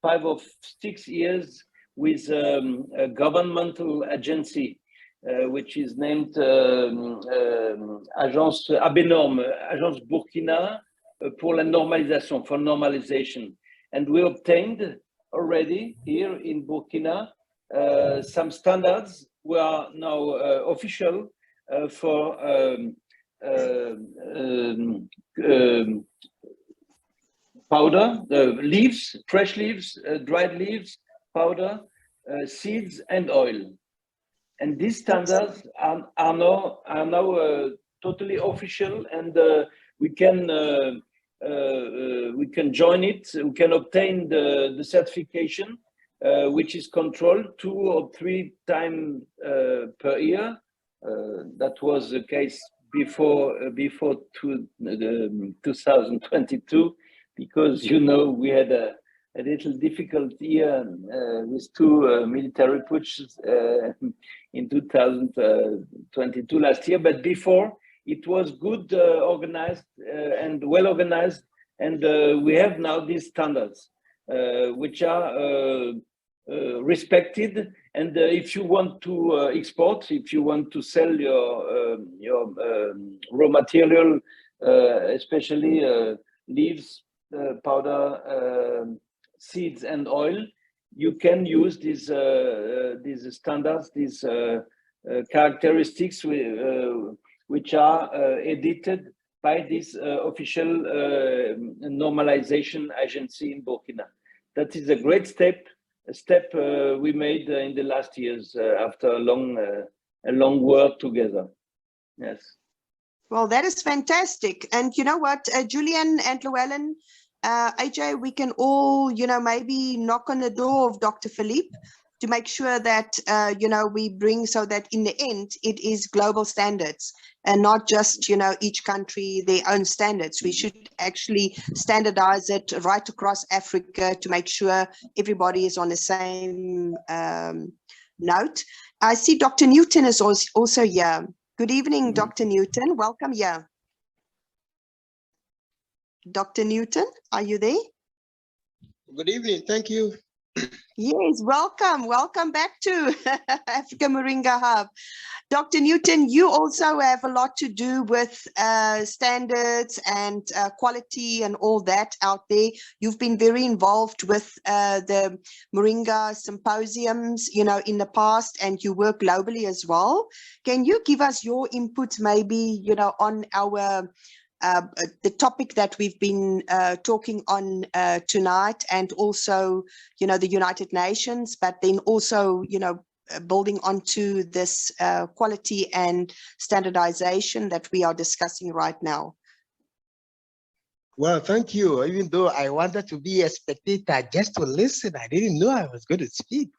5 or 6 years with a governmental agency which is named Agence ABNORM, Agence Burkina pour la normalisation, for normalization. And we obtained already here in Burkina some standards were now official for powder, leaves, fresh leaves, dried leaves, powder, seeds and oil. And these standards are now totally official, and we can join it. We can obtain the certification, which is controlled 2 or 3 times per year. That was the case before 2022, because we had a little difficult year with 2 military putsches in 2022 last year. But before, it was good organized and well organized, and we have now these standards which are respected. And if you want to export, if you want to sell your raw material, especially leaves, powder, seeds and oil, you can use these standards, these characteristics which are edited by this official normalization agency in Burkina. That is a great step we made in the last years after a long work together. Yes. Well, that is fantastic. And you know what, Julian and Llewellyn, AJ, we can all, maybe knock on the door of Dr. Philippe to make sure that, we bring, so that in the end, it is global standards and not just, each country, their own standards. We should actually standardize it right across Africa to make sure everybody is on the same note. I see Dr. Newton is also here. Good evening, Dr. Newton. Welcome here. Dr. Newton, are you there? Good evening. Thank you. Yes, welcome. Welcome back to Africa Moringa Hub. Dr. Newton, you also have a lot to do with standards and quality and all that out there. You've been very involved with the Moringa symposiums, in the past, and you work globally as well. Can you give us your input maybe, on our the topic that we've been talking on tonight, and also, the United Nations, but then also, building onto this quality and standardization that we are discussing right now? Well, thank you. Even though I wanted to be a spectator just to listen, I didn't know I was going to speak.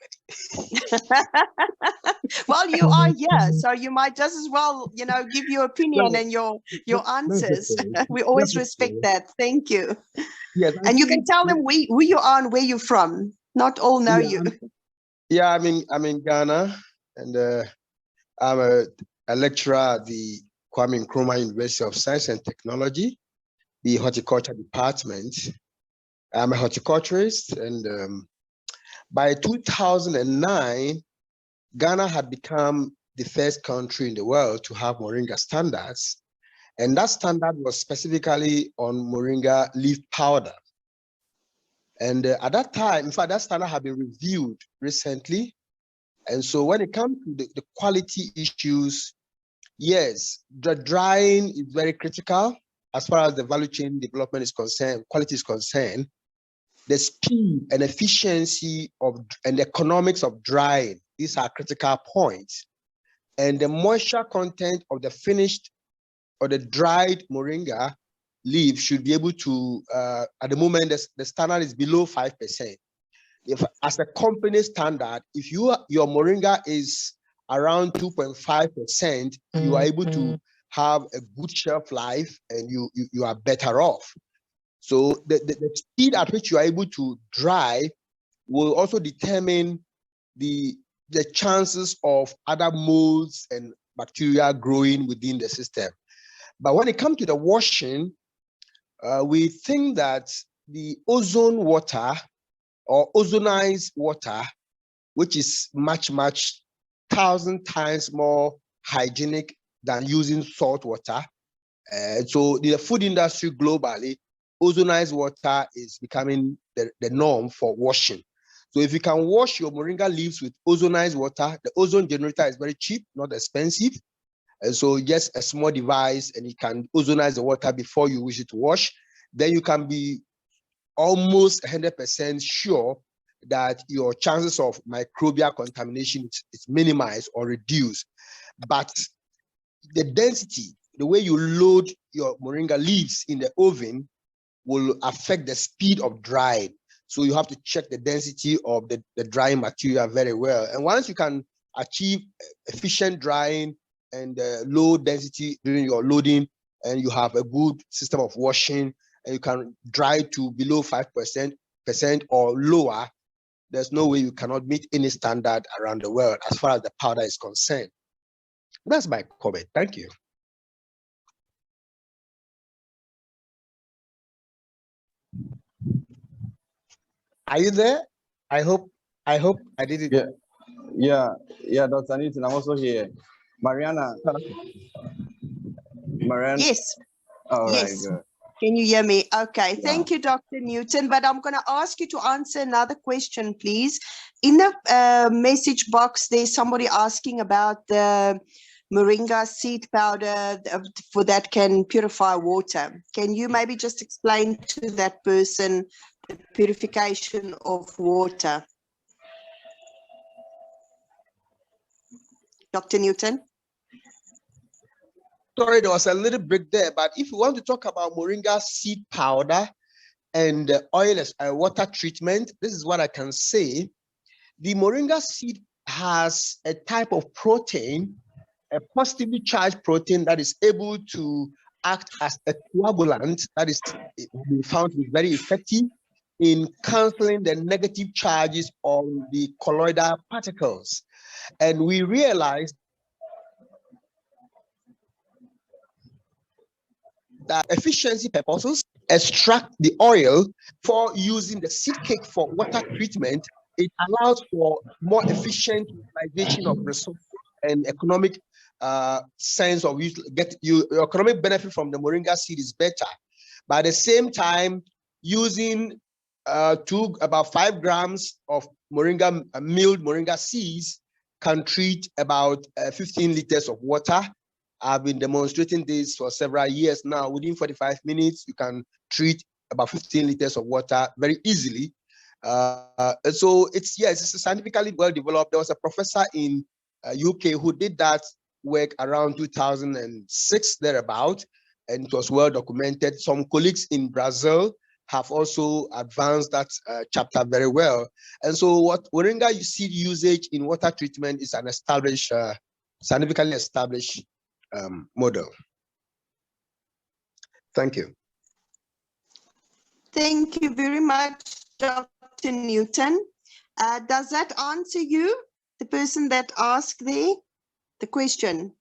Well, you are here, so you might just as well, give your opinion and your answers. We always respect that. Thank you. Yes, and you can tell them who you are and where you're from. Not all know you. Yeah, I'm in Ghana, and I'm a lecturer at the Kwame Nkrumah University of Science and Technology, the horticulture department. I'm a horticulturist, and by 2009, Ghana had become the first country in the world to have Moringa standards. And that standard was specifically on Moringa leaf powder. And at that time, in fact, that standard had been reviewed recently. And so when it comes to the quality issues, yes, the drying is very critical as far as the value chain development is concerned, quality is concerned. The speed and efficiency and the economics of drying, these are critical points. And the moisture content of the finished or the dried Moringa leaf should be able to, at the moment, the standard is below 5%. If, as a company standard, if your Moringa is around 2.5%, you are able to have a good shelf life, and you are better off. So the speed at which you are able to dry will also determine the chances of other molds and bacteria growing within the system. But when it comes to the washing, we think that the ozone water or ozonized water, which is much 1,000 times more hygienic than using salt water. So the food industry globally, ozonized water is becoming the norm for washing. So if you can wash your Moringa leaves with ozonized water, the ozone generator is very cheap, not expensive. And so just a small device, and you can ozonize the water before you wish it to wash. Then you can be almost 100% sure that your chances of microbial contamination is minimized or reduced. But the density, the way you load your moringa leaves in the oven will affect the speed of drying. So you have to check the density of the drying material very well. And once you can achieve efficient drying and low density during your loading, and you have a good system of washing, and you can dry to below 5% or lower, there's no way you cannot meet any standard around the world as far as the powder is concerned. That's my comment. Thank you. Are you there? I hope I did it. Yeah, Dr. Newton, I'm also here. Mariana. Yes. All right, yes. good. Can you hear me? Okay, thank you, Dr. Newton. But I'm going to ask you to answer another question, please. In the message box, there's somebody asking about the moringa seed powder for that can purify water. Can you maybe just explain to that person the purification of water? Dr. Newton? Sorry, there was a little break there, but if you want to talk about moringa seed powder and oil as water treatment, this is what I can say. The moringa seed has a type of protein, a positively charged protein that is able to act as a coagulant that is found to be very effective in canceling the negative charges on the colloidal particles. And we realized that efficiency purposes extract the oil for using the seed cake for water treatment. It allows for more efficient utilization of resources and economic sense of your economic benefit from the moringa seed is better. But at the same time, using about 5 grams of moringa milled moringa seeds can treat about 15 liters of water. I've been demonstrating this for several years now. Within 45 minutes, you can treat about 15 liters of water very easily. So it's scientifically well developed. There was a professor in UK who did that work around 2006 thereabout, and it was well documented. Some colleagues in Brazil have also advanced that chapter very well. And so what moringa seed usage in water treatment is an established, scientifically established model. Thank you. Thank you very much, Dr. Newton. Does that answer you, the person that asked the question?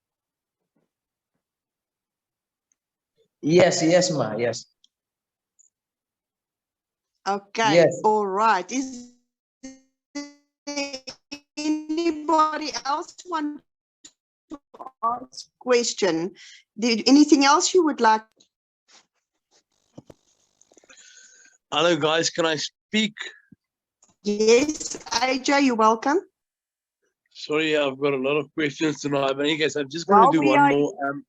Yes, ma, yes. Okay, yes. All right. Is there anybody else want to ask a question? Anything else you would like? Hello, guys. Can I speak? Yes, AJ, you're welcome. Sorry, I've got a lot of questions tonight, but anyways, I'm just going to do one more.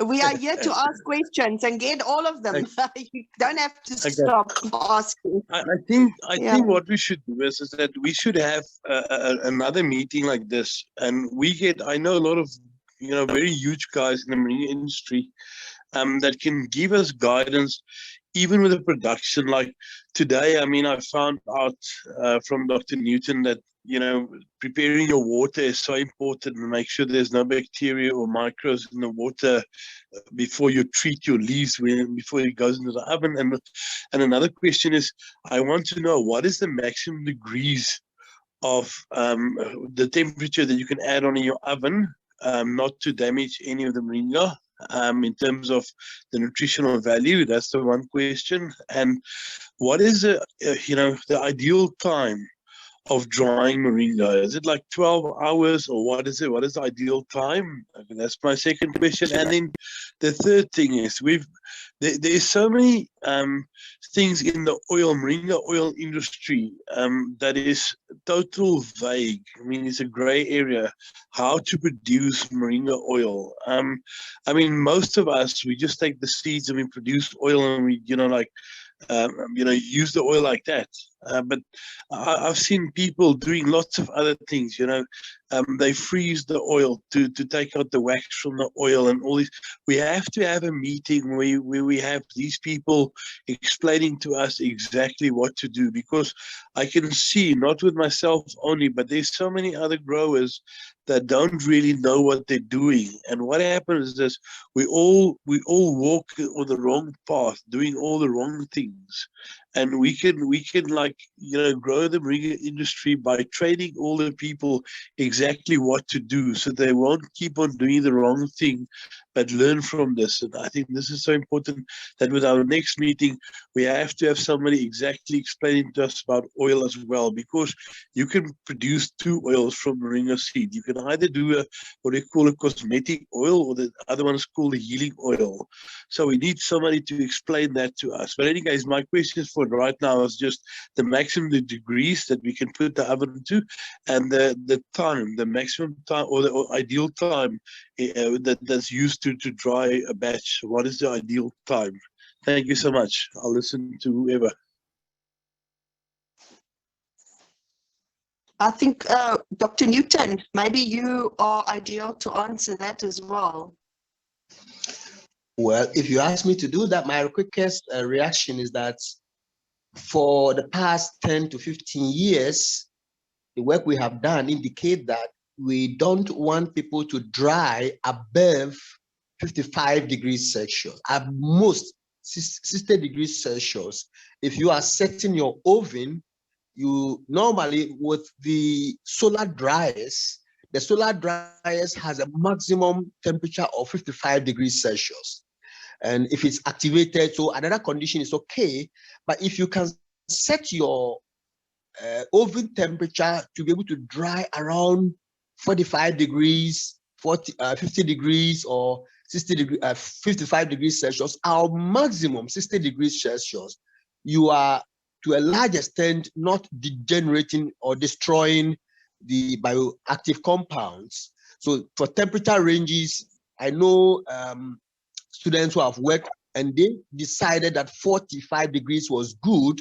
We are here to ask questions and get all of them. You don't have to stop asking. I think what we should do is that we should have another meeting like this, and I know a lot of very huge guys in the marine industry that can give us guidance, even with the production. Like today, I mean, I found out from Dr. Newton that preparing your water is so important, and make sure there's no bacteria or microbes in the water before you treat your leaves before it goes into the oven. And another question is, I want to know what is the maximum degrees of the temperature that you can add on in your oven, not to damage any of the moringa. In terms of the nutritional value, that's the one question. And what is the ideal time of drying moringa? Is it like 12 hours, or what is it? What is the ideal time? Okay, that's my second question. And then the third thing is, there's so many things in the moringa oil industry that is total vague. I mean, it's a gray area how to produce moringa oil. I mean, most of us, we just take the seeds and we produce oil, and we use the oil like that. But I've seen people doing lots of other things, you know. They freeze the oil to take out the wax from the oil and all these. We have to have a meeting where we have these people explaining to us exactly what to do, because I can see, not with myself only, but there's so many other growers that don't really know what they're doing. And what happens is we all walk on the wrong path, doing all the wrong things. And we can like, you know, grow the moringa industry by training all the people exactly what to do, so they won't keep on doing the wrong thing, but learn from this. And I think this is so important that with our next meeting, we have to have somebody exactly explaining to us about oil as well, because you can produce two oils from moringa seed. You can either do what they call a cosmetic oil, or the other one is called a healing oil. So we need somebody to explain that to us. But anyways, my questions for right now is just the maximum degrees that we can put the oven to, and the time, the maximum time, or the ideal time that's used to dry a batch. What is the ideal time? Thank you so much. I'll listen to whoever. I think, Dr. Newton, maybe you are ideal to answer that as well. Well, if you ask me to do that, my quickest reaction is that for the past 10 to 15 years, the work we have done indicate that we don't want people to dry above 55 degrees Celsius, at most 60 degrees Celsius. If you are setting your oven, you normally, with the solar dryers, the solar dryers has a maximum temperature of 55 degrees Celsius. And if it's activated, so another condition is okay. But if you can set your oven temperature to be able to dry around 45 degrees, 50 degrees, or 60 degrees, 55 degrees Celsius, our maximum 60 degrees Celsius, you are to a large extent not degenerating or destroying the bioactive compounds. So for temperature ranges, I know students who have worked and they decided that 45 degrees was good,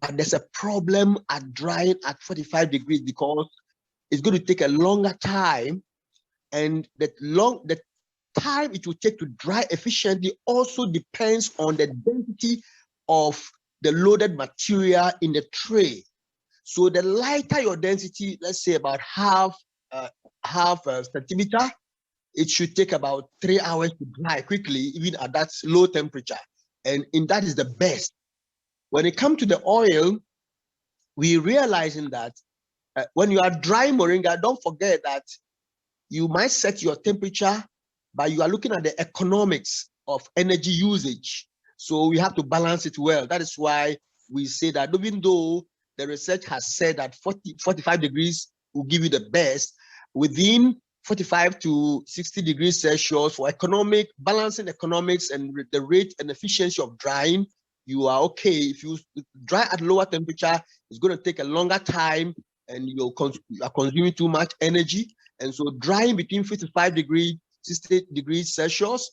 but there's a problem at drying at 45 degrees because it's going to take a longer time, and the time it will take to dry efficiently also depends on the density of the loaded material in the tray. So the lighter your density, let's say about half a centimeter, it should take about 3 hours to dry quickly, even at that low temperature. And that is the best. When it comes to the oil, we're realizing that when you are drying moringa, don't forget that you might set your temperature, but you are looking at the economics of energy usage. So we have to balance it well. That is why we say that even though the research has said that 45 degrees will give you the best, within 45 to 60 degrees Celsius for balancing economics and the rate and efficiency of drying, you are okay. If you dry at lower temperature, it's going to take a longer time and you are consuming too much energy. And so drying between 55 degrees, 60 degrees Celsius,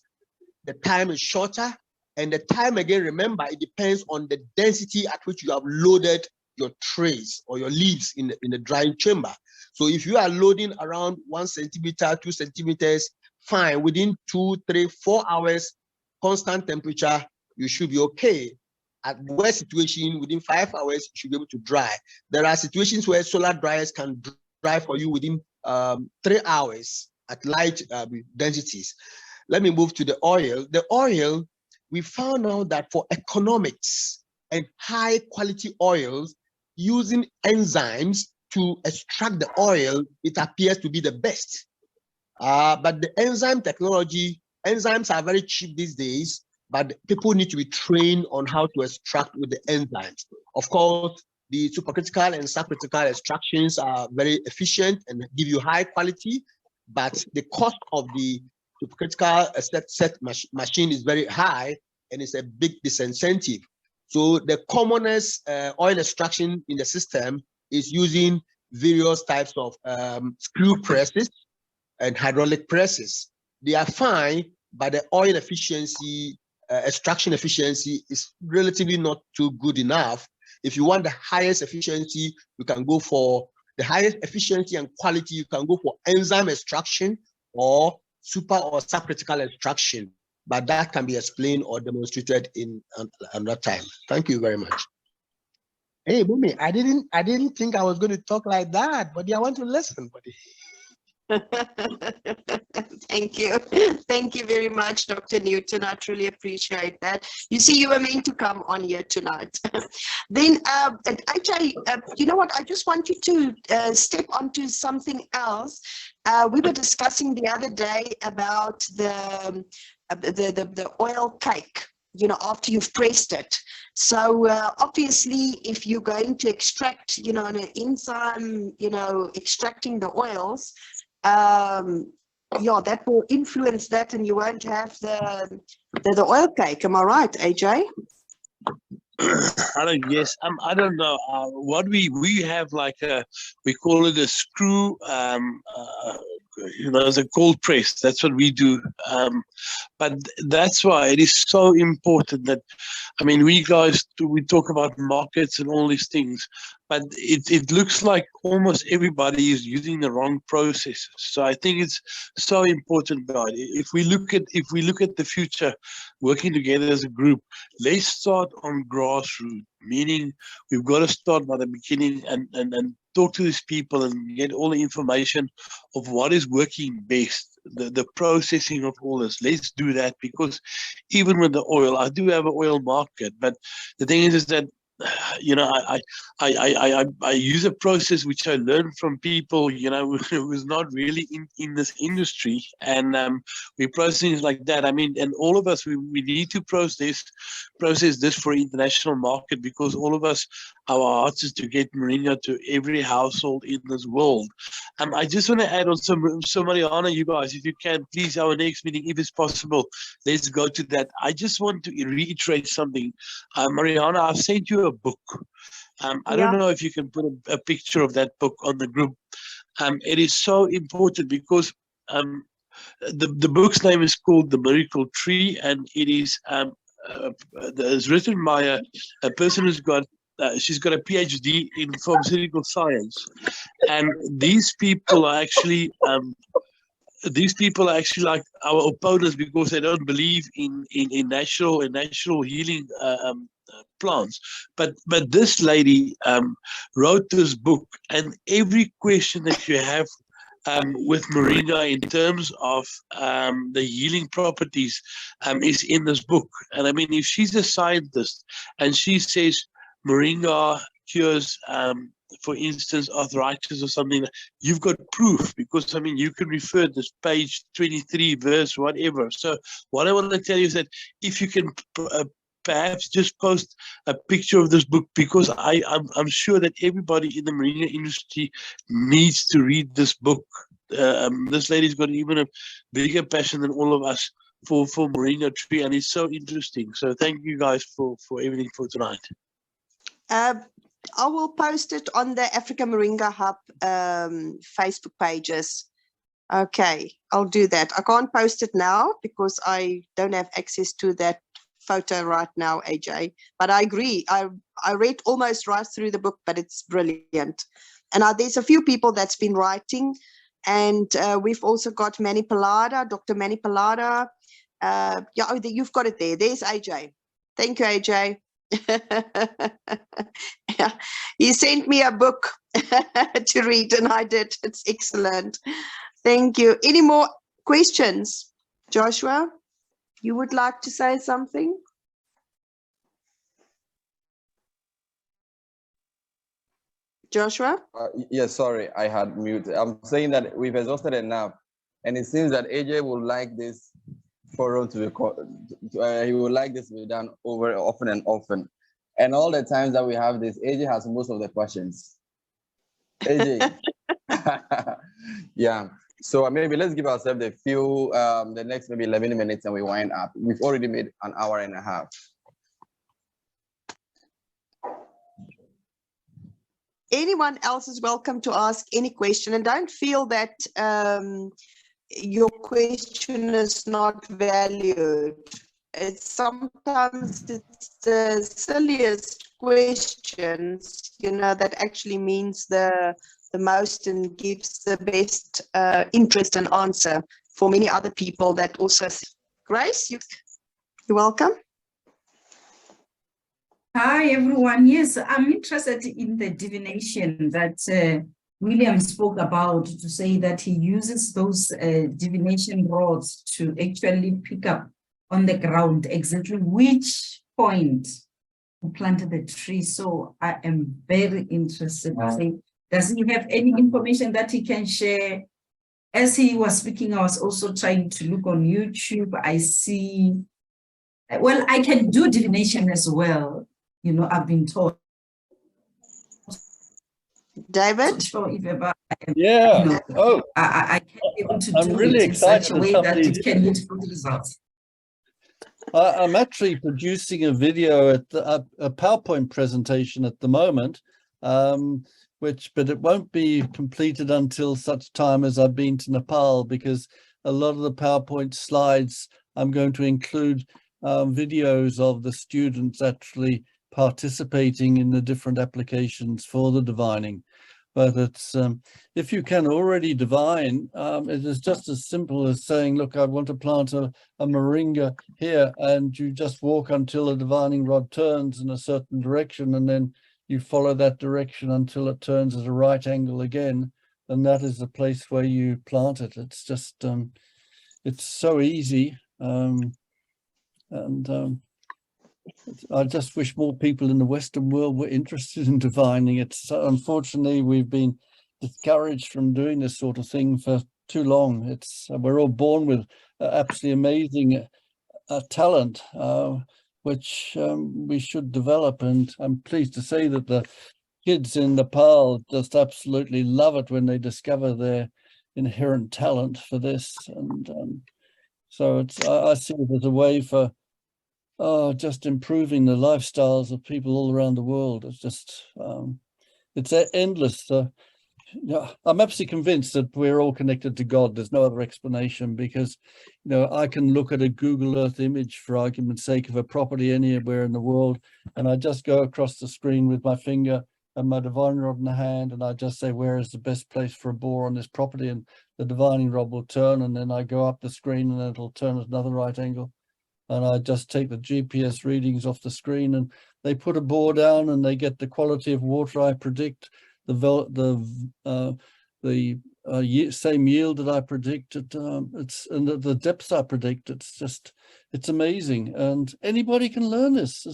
the time is shorter. And the time, again, remember, it depends on the density at which you have loaded your trays or your leaves in the drying chamber. So if you are loading around 1 centimeter, 2 centimeters, fine. Within 2, 3, 4 hours, constant temperature, you should be okay. At the worst situation, within 5 hours, you should be able to dry. There are situations where solar dryers can dry for you within 3 hours at light densities. Let me move to the oil. The oil, we found out that for economics and high quality oils, using enzymes to extract the oil, it appears to be the best. But the enzyme technology, enzymes are very cheap these days, but people need to be trained on how to extract with the enzymes. Of course, the supercritical and subcritical extractions are very efficient and give you high quality, but the cost of the supercritical set machine is very high, and it's a big disincentive. So the commonest oil extraction in the system is using various types of screw presses and hydraulic presses. They are fine, but the oil efficiency, extraction efficiency is relatively not too good enough. If you want the highest efficiency, you can go for the highest efficiency and quality. You can go for enzyme extraction or super or subcritical extraction. But that can be explained or demonstrated in another time. Thank you very much. Hey, Bumi, I didn't think I was going to talk like that, but I want to listen. Thank you. Thank you very much, Dr. Newton. I truly appreciate that. You see, you were meant to come on here tonight. Then, AJ, you know what? I just want you to step onto something else. We were discussing the other day about the oil cake, you know, after you've pressed it. So obviously, if you're going to extract, you know, an enzyme, you know, extracting the oils, yeah, that will influence that, and you won't have the oil cake. Am I right, AJ? Yes, I don't know. What we have, like we call it a screw. You know, as a cold press. That's what we do. But that's why it is so important that, I mean, we talk about markets and all these things, but it looks like almost everybody is using the wrong processes. So I think it's so important, guys. If we look at the future, working together as a group, let's start on grassroots. Meaning, we've got to start by the beginning and talk to these people and get all the information of what is working best, the processing of all this. Let's do that, because even with the oil, I do have an oil market, but the thing is that, you know, I use a process which I learned from people, you know, who was not really in this industry, and we process things like that. I mean, and all of us, we need to process this for international market, because all of us, our hearts is to get moringa to every household in this world. I just want to add on so Mariana, you guys, if you can, please, our next meeting, if it's possible, let's go to that. I just want to reiterate something. Mariana, I've sent you a book. I don't know if you can put a picture of that book on the group. It is so important, because the book's name is called The Miracle Tree, and it is it's written by a person who's got she's got a PhD in pharmaceutical science, and these people are actually like our opponents, because they don't believe in natural healing plants. But this lady wrote this book, and every question that you have with moringa in terms of the healing properties is in this book. And I mean, if she's a scientist and she says moringa cures, for instance, arthritis or something, you've got proof, because I mean, you can refer this page 23, verse whatever. So what I want to tell you is that if you can perhaps just post a picture of this book, because I'm sure that everybody in the moringa industry needs to read this book. This lady's got even a bigger passion than all of us for moringa tree, and it's so interesting. So thank you guys for everything for tonight. I will post it on the Africa Moringa Hub Facebook pages. Okay, I'll do that. I can't post it now because I don't have access to that photo right now, AJ. But I agree. I read almost right through the book, but it's brilliant. And there's a few people that's been writing, and we've also got Manny Palada, Dr. Manny Palada. You've got it there. There's AJ. Thank you, AJ. Yeah, he sent me a book to read, and I did. It's excellent. Thank you. Any more questions? Joshua, you would like to say something? Joshua? Yes, sorry, I had muted. I'm saying that we've exhausted enough, and it seems that AJ would like this forum to be, he would like this to be done over often and often. And all the times that we have this, AJ has most of the questions. AJ. Yeah. So maybe let's give ourselves a few, the next maybe 11 minutes, and we wind up. We've already made an hour and a half. Anyone else is welcome to ask any question, and don't feel that your question is not valued. sometimes it's the silliest questions, you know, that actually means the most and gives the best interest and answer for many other people that also. Grace, you're welcome. Hi, everyone. Yes, I'm interested in the divination that William spoke about, to say that he uses those divination rods to actually pick up on the ground exactly which point to plant the tree. So I am very interested to say, does he have any information that he can share? As he was speaking, I was also trying to look on YouTube. I see, well, I can do divination as well. You know, I've been taught. David? So sure if ever Yeah. You know, I can be able to do really it in such a way that somebody it can get good results. I'm actually producing a video at a PowerPoint presentation at the moment, but it won't be completed until such time as I've been to Nepal, because a lot of the PowerPoint slides I'm going to include videos of the students actually participating in the different applications for the divining. But it's if you can already divine, it is just as simple as saying, look, I want to plant a moringa here, and you just walk until the divining rod turns in a certain direction, and then you follow that direction until it turns at a right angle again, and that is the place where you plant it. It's just it's so easy, I just wish more people in the Western world were interested in divining. It's unfortunately we've been discouraged from doing this sort of thing for too long. We're all born with absolutely amazing talent, which we should develop. And I'm pleased to say that the kids in Nepal just absolutely love it when they discover their inherent talent for this. And so I see it as a way for just improving the lifestyles of people all around the world. It's just, it's endless. I'm absolutely convinced that we're all connected to God. There's no other explanation, because, you know, I can look at a Google Earth image, for argument's sake, of a property anywhere in the world, and I just go across the screen with my finger and my divining rod in the hand, and I just say, where is the best place for a bore on this property? And the divining rod will turn, and then I go up the screen and it'll turn at another right angle. And I just take the GPS readings off the screen, and they put a bore down, and they get the quality of water I predict, the same yield that I predicted. And the depth I predict. It's amazing, and anybody can learn this.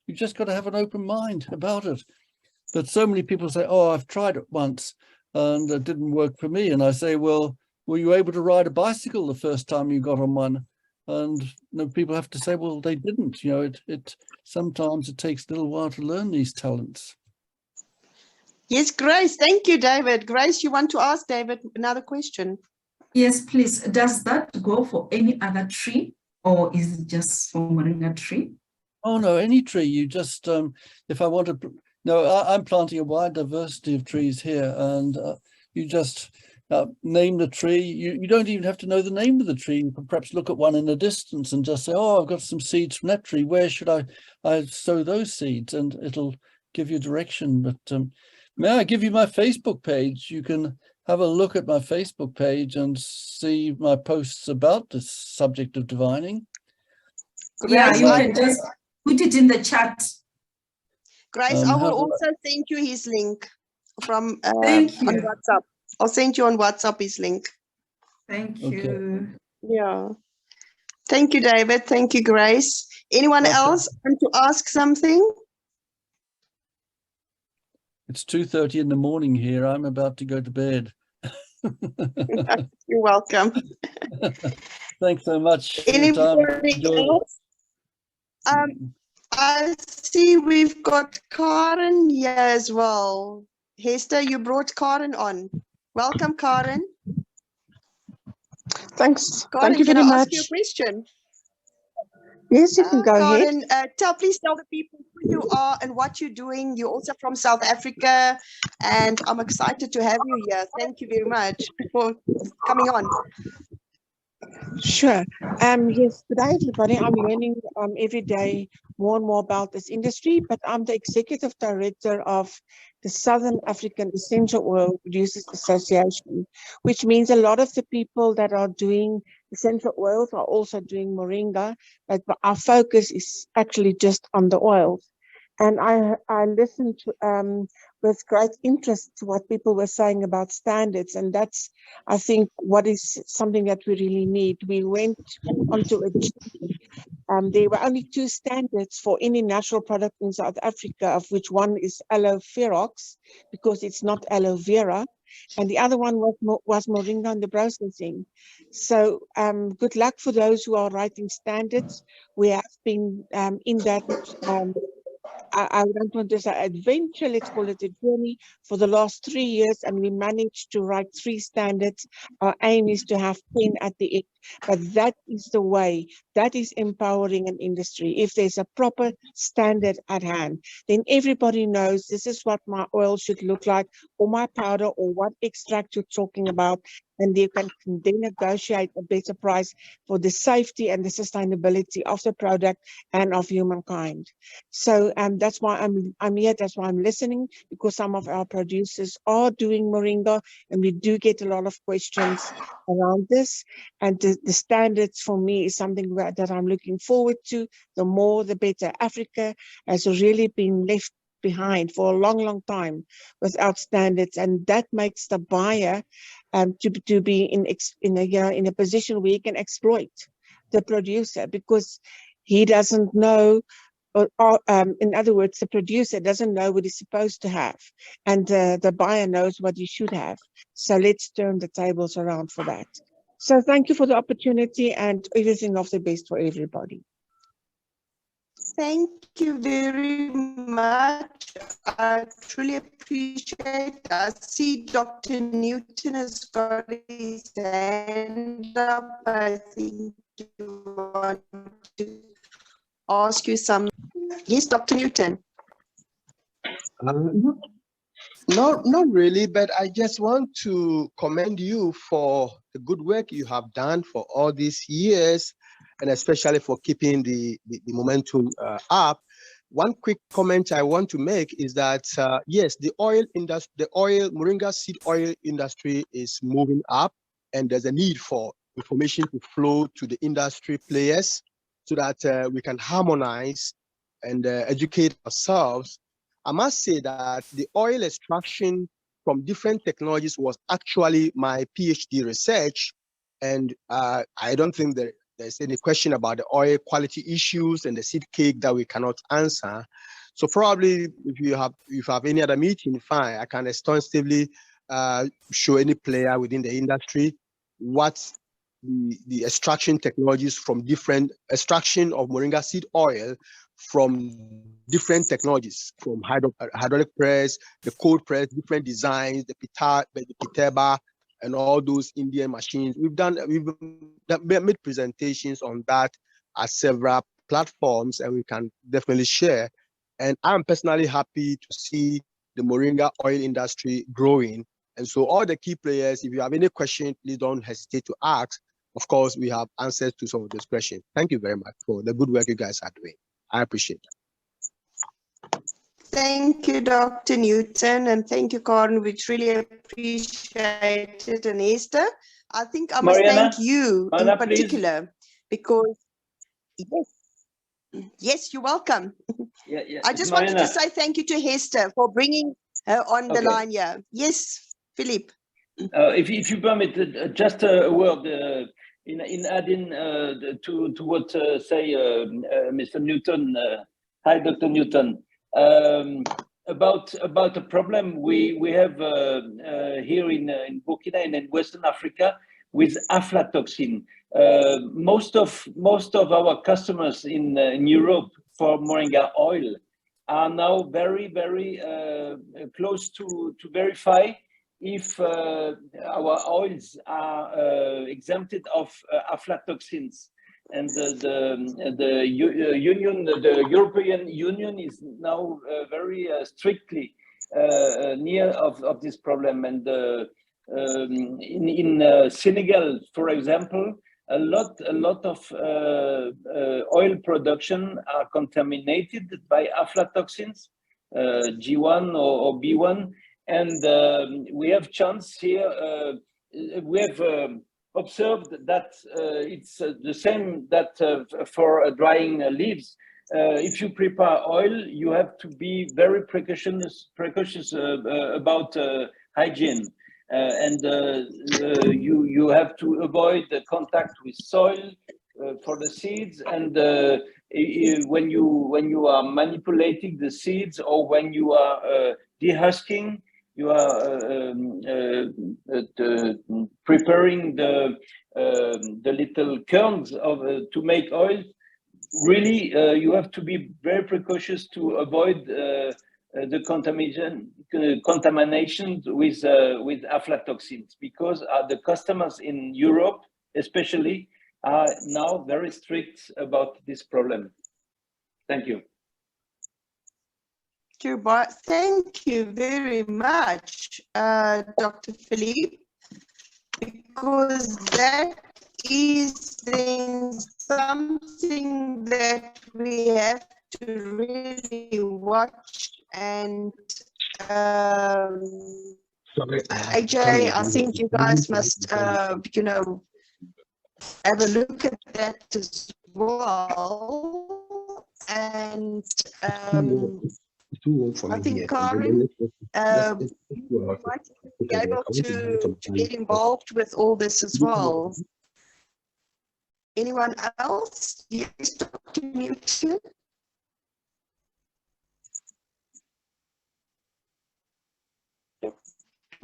You just got to have an open mind about it. But so many people say, "Oh, I've tried it once, and it didn't work for me." And I say, "Well, were you able to ride a bicycle the first time you got on one?" And people have to say, well, they didn't. You know, sometimes it takes a little while to learn these talents. Yes, Grace. Thank you, David. Grace, you want to ask David another question? Yes, please. Does that go for any other tree, or is it just for moringa tree? Oh no, any tree. You just if I want to, I'm planting a wide diversity of trees here, and you just name the tree. You don't even have to know the name of the tree. You can perhaps look at one in the distance and just say, oh, I've got some seeds from that tree. Where should I sow those seeds? And it'll give you direction. But may I give you my Facebook page? You can have a look at my Facebook page and see my posts about this subject of divining. Yeah, you can just put it in the chat. Grace, I will also send you his link from Thank you. on WhatsApp. I'll send you on WhatsApp his link. Thank you. Okay. Yeah. Thank you, David. Thank you, Grace. Anyone else want to ask something? It's 2:30 in the morning here. I'm about to go to bed. You're welcome. Thanks so much. Anybody else? I see we've got Karen here as well. Hester, you brought Karen on. Welcome, Karen. Thanks. Karen, thank you very can I much. ask you a question? Yes, you can go Karen, ahead. please tell the people who you are and what you're doing. You're also from South Africa, and I'm excited to have you here. Thank you very much for coming on. Sure. Yes, good day, everybody. I'm learning every day more and more about this industry, but I'm the executive director of the Southern African Essential Oil Producers Association, which means a lot of the people that are doing essential oils are also doing moringa, but our focus is actually just on the oils. And I listened to, with great interest to what people were saying about standards, and that's, I think, what is something that we really need. We went onto a journey. There were only 2 standards for any natural product in South Africa, of which one is aloe ferox, because it's not aloe vera, and the other one was moringa in the processing. So good luck for those who are writing standards. We have been in that I don't want to say adventure, let's call it a journey, for the last 3 years, and we managed to write 3 standards. Our aim is to have 10 at the end, but that is the way. That is empowering an industry. If there's a proper standard at hand, then everybody knows this is what my oil should look like, or my powder, or what extract you're talking about, and you can then negotiate a better price for the safety and the sustainability of the product and of humankind. So that's why I'm here. That's why I'm listening, because some of our producers are doing moringa, and we do get a lot of questions around this. And the standards for me is something that I'm looking forward to. The more, the better. Africa has really been left behind for a long, long time without standards, and that makes the buyer to be in a position where he can exploit the producer, because he doesn't know. Or in other words, the producer doesn't know what he's supposed to have, and the buyer knows what he should have. So let's turn the tables around for that. So thank you for the opportunity, and everything of the best for everybody. Thank you very much. I truly appreciate it. I see Dr. Newton has got his hand up. I think you want to ask you some. Yes, Dr. Newton. Not really, but I just want to commend you for the good work you have done for all these years, and especially for keeping the momentum up. One quick comment I want to make is that yes, the oil industry, the moringa seed oil industry is moving up, and there's a need for information to flow to the industry players so that we can harmonize and educate ourselves. I must say that the oil extraction from different technologies was actually my PhD research, and I don't think that there's any question about the oil quality issues and the seed cake that we cannot answer. So probably if you have any other meeting, fine, I can extensively show any player within the industry what the extraction technologies from different extraction of moringa seed oil from different technologies, from hydraulic press, the cold press, different designs, the piteba, and all those Indian machines. We've made presentations on that at several platforms, and we can definitely share. And I'm personally happy to see the moringa oil industry growing. And so all the key players, if you have any question, please don't hesitate to ask. Of course, we have answers to some of those questions. Thank you very much for the good work you guys are doing. I appreciate that. Thank you, Dr. Newton, and thank you, Karen. We really appreciate it. And Esther, I think I must thank you in particular, please. Because yes, you're welcome. Yeah. I just wanted to say thank you to Hester for bringing her on the line here. Yes, Philippe. If you permit, just a word in adding to what say Mr. Newton. Hi, Dr. Newton. About the problem we have here in Burkina and in Western Africa with aflatoxin. Most of our customers in Europe for moringa oil are now very close to verify if our oils are exempted of aflatoxins. And the European Union is now very strictly near of this problem. And in Senegal, for example, a lot of oil production are contaminated by aflatoxins, G1 or B1, and we have chance here. We have observed that it's the same that for drying leaves. If you prepare oil, you have to be very precautious about hygiene, and you have to avoid the contact with soil for the seeds, and when you are manipulating the seeds or when you are dehusking, you are preparing the little kernels of to make oil. Really, you have to be very precautious to avoid the contamination with aflatoxins, because the customers in Europe, especially, are now very strict about this problem. Thank you. Thank you very much, Dr. Philippe, because that is then something that we have to really watch. And AJ, I think you guys must, you know, have a look at that as well. And I think Karen, you might be able to get involved with all this as well. Anyone else? Yes, Dr. Newton?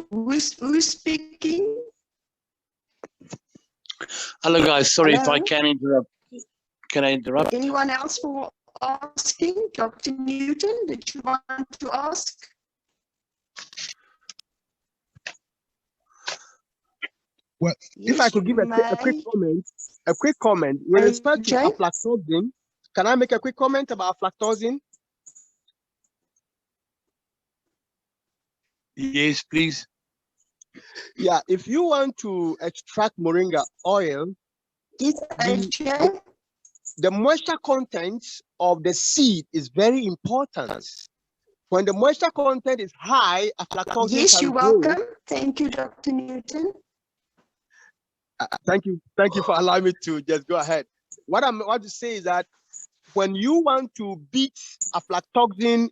Who's speaking? Hello, guys. Sorry Hello? if I can interrupt. Can I interrupt? Anyone else for asking? Dr. Newton, did you want to ask? Well, Yes, if I could give a quick comment with respect to aflatoxin. Can I make a quick comment about aflatoxin? Yes, please. Yeah, if you want to extract moringa oil, the moisture content of the seed is very important. When the moisture content is high, aflatoxin Yes, you're welcome. Thank you, Dr. Newton. Thank you for allowing me to just go ahead. What I want to say is that when you want to beat aflatoxin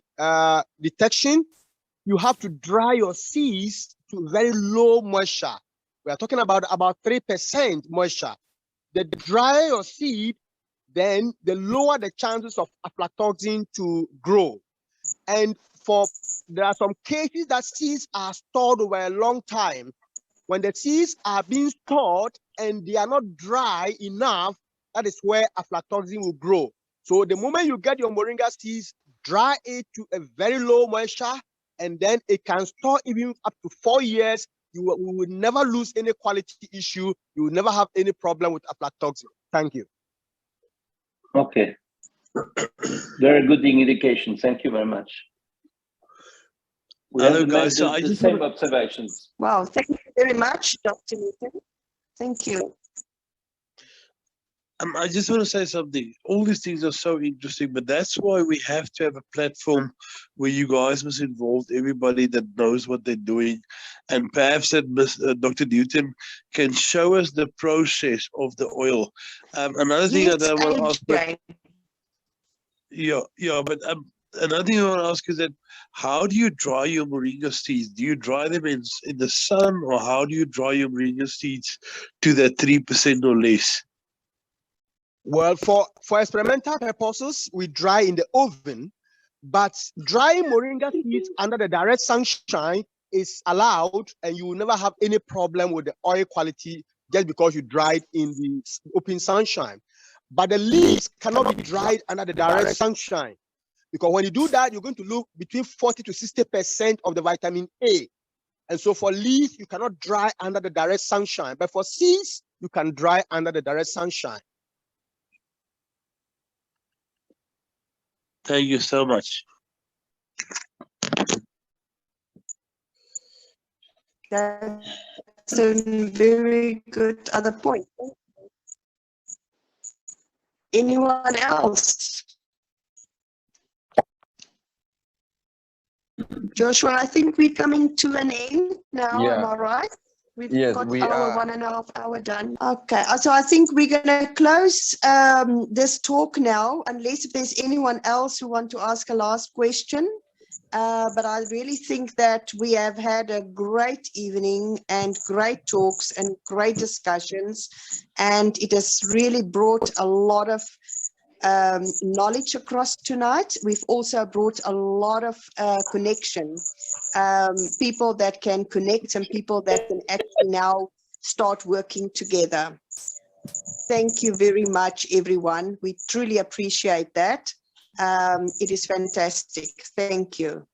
detection, you have to dry your seeds to very low moisture. We are talking about 3% moisture. The drier your seed, then the lower the chances of aflatoxin to grow. And there are some cases that seeds are stored over a long time. When the seeds are being stored and they are not dry enough, that is where aflatoxin will grow. So the moment you get your moringa seeds, dry it to a very low moisture, and then it can store even up to 4 years. You will never lose any quality issue. You will never have any problem with aflatoxin. Thank you. Okay. Very good indication. Thank you very much. We have guys, so the same observations. Wow, thank you very much, Dr. Newton. Thank you. I just want to say something. All these things are so interesting, but that's why we have to have a platform where you guys must involve everybody that knows what they're doing. And perhaps that Dr. Newton can show us the process of the oil. Another thing that I want to ask, but another thing I want to ask is that how do you dry your moringa seeds? Do you dry them in the sun, or how do you dry your moringa seeds to that 3% or less? Well, for experimental purposes, we dry in the oven, but drying moringa seeds under the direct sunshine is allowed, and you will never have any problem with the oil quality just because you dried in the open sunshine. But the leaves cannot be dried under the direct sunshine, because when you do that, you're going to lose between 40 to 60% of the vitamin A. And so for leaves, you cannot dry under the direct sunshine, but for seeds, you can dry under the direct sunshine. Thank you so much. That's a very good other point. Anyone else? Joshua, I think we're coming to an end now, am I right? We've got our 1.5 hour done. Okay, so I think we're going to close this talk now, unless if there's anyone else who want to ask a last question. But I really think that we have had a great evening and great talks and great discussions, and it has really brought a lot of knowledge across tonight. We've also brought a lot of connection, people that can connect and people that can actually now start working together. Thank you very much, everyone. We truly appreciate that. It is fantastic. Thank you.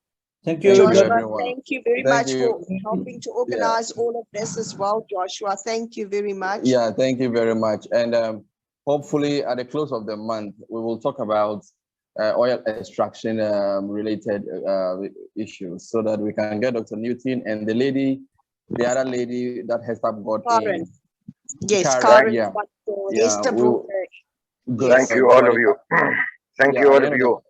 Thank you, Joshua. Thank you very much for helping to organize all of this as well, Joshua. Thank you very much. Yeah, thank you very much. And hopefully at the close of the month, we will talk about oil extraction related issues, so that we can get Dr. Newton and the other lady that has got Karen. in. Yes, Karen. Yeah. Thank you, all of you. Thank you, all of you.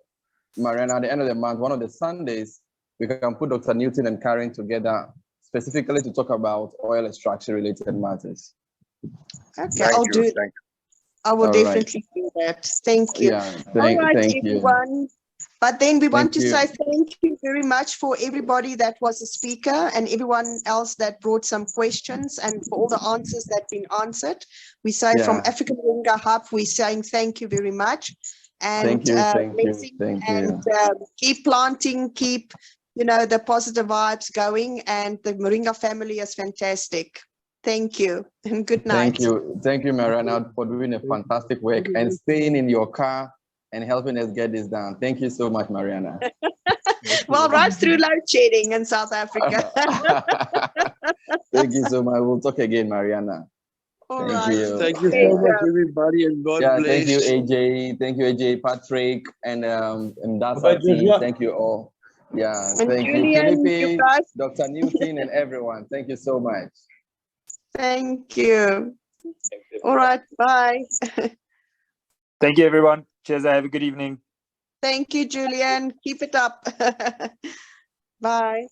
Mariana, at the end of the month, one of the Sundays, we can put Dr. Newton and Karen together specifically to talk about oil extraction related matters. Okay, I'll do it. I will definitely do that. Thank you. Yeah, all right, thank everyone. You. But then we want to say thank you very much for everybody that was a speaker and everyone else that brought some questions and for all the answers that have been answered. We say from Africa Moringa Hub, we're saying thank you very much. And thank you. Keep planting, keep the positive vibes going, and the Moringa family is fantastic. Thank you and good night. Thank you, Mariana, for doing a fantastic work and staying in your car and helping us get this done. Thank you so much, Mariana. Well, right through load shedding in South Africa. Thank you so much. We'll talk again, Mariana. Thank you. Thank you so much, everybody, and God bless. Thank you, AJ. Thank you, AJ, Patrick, and Mdasa team. Thank you all. Yeah, and thank Julian, you, Philippe, Dr. Newton, and everyone. Thank you so much. Thank you. All right, bye. Thank you, everyone. Cheers. Have a good evening. Thank you, Julian. Keep it up. Bye.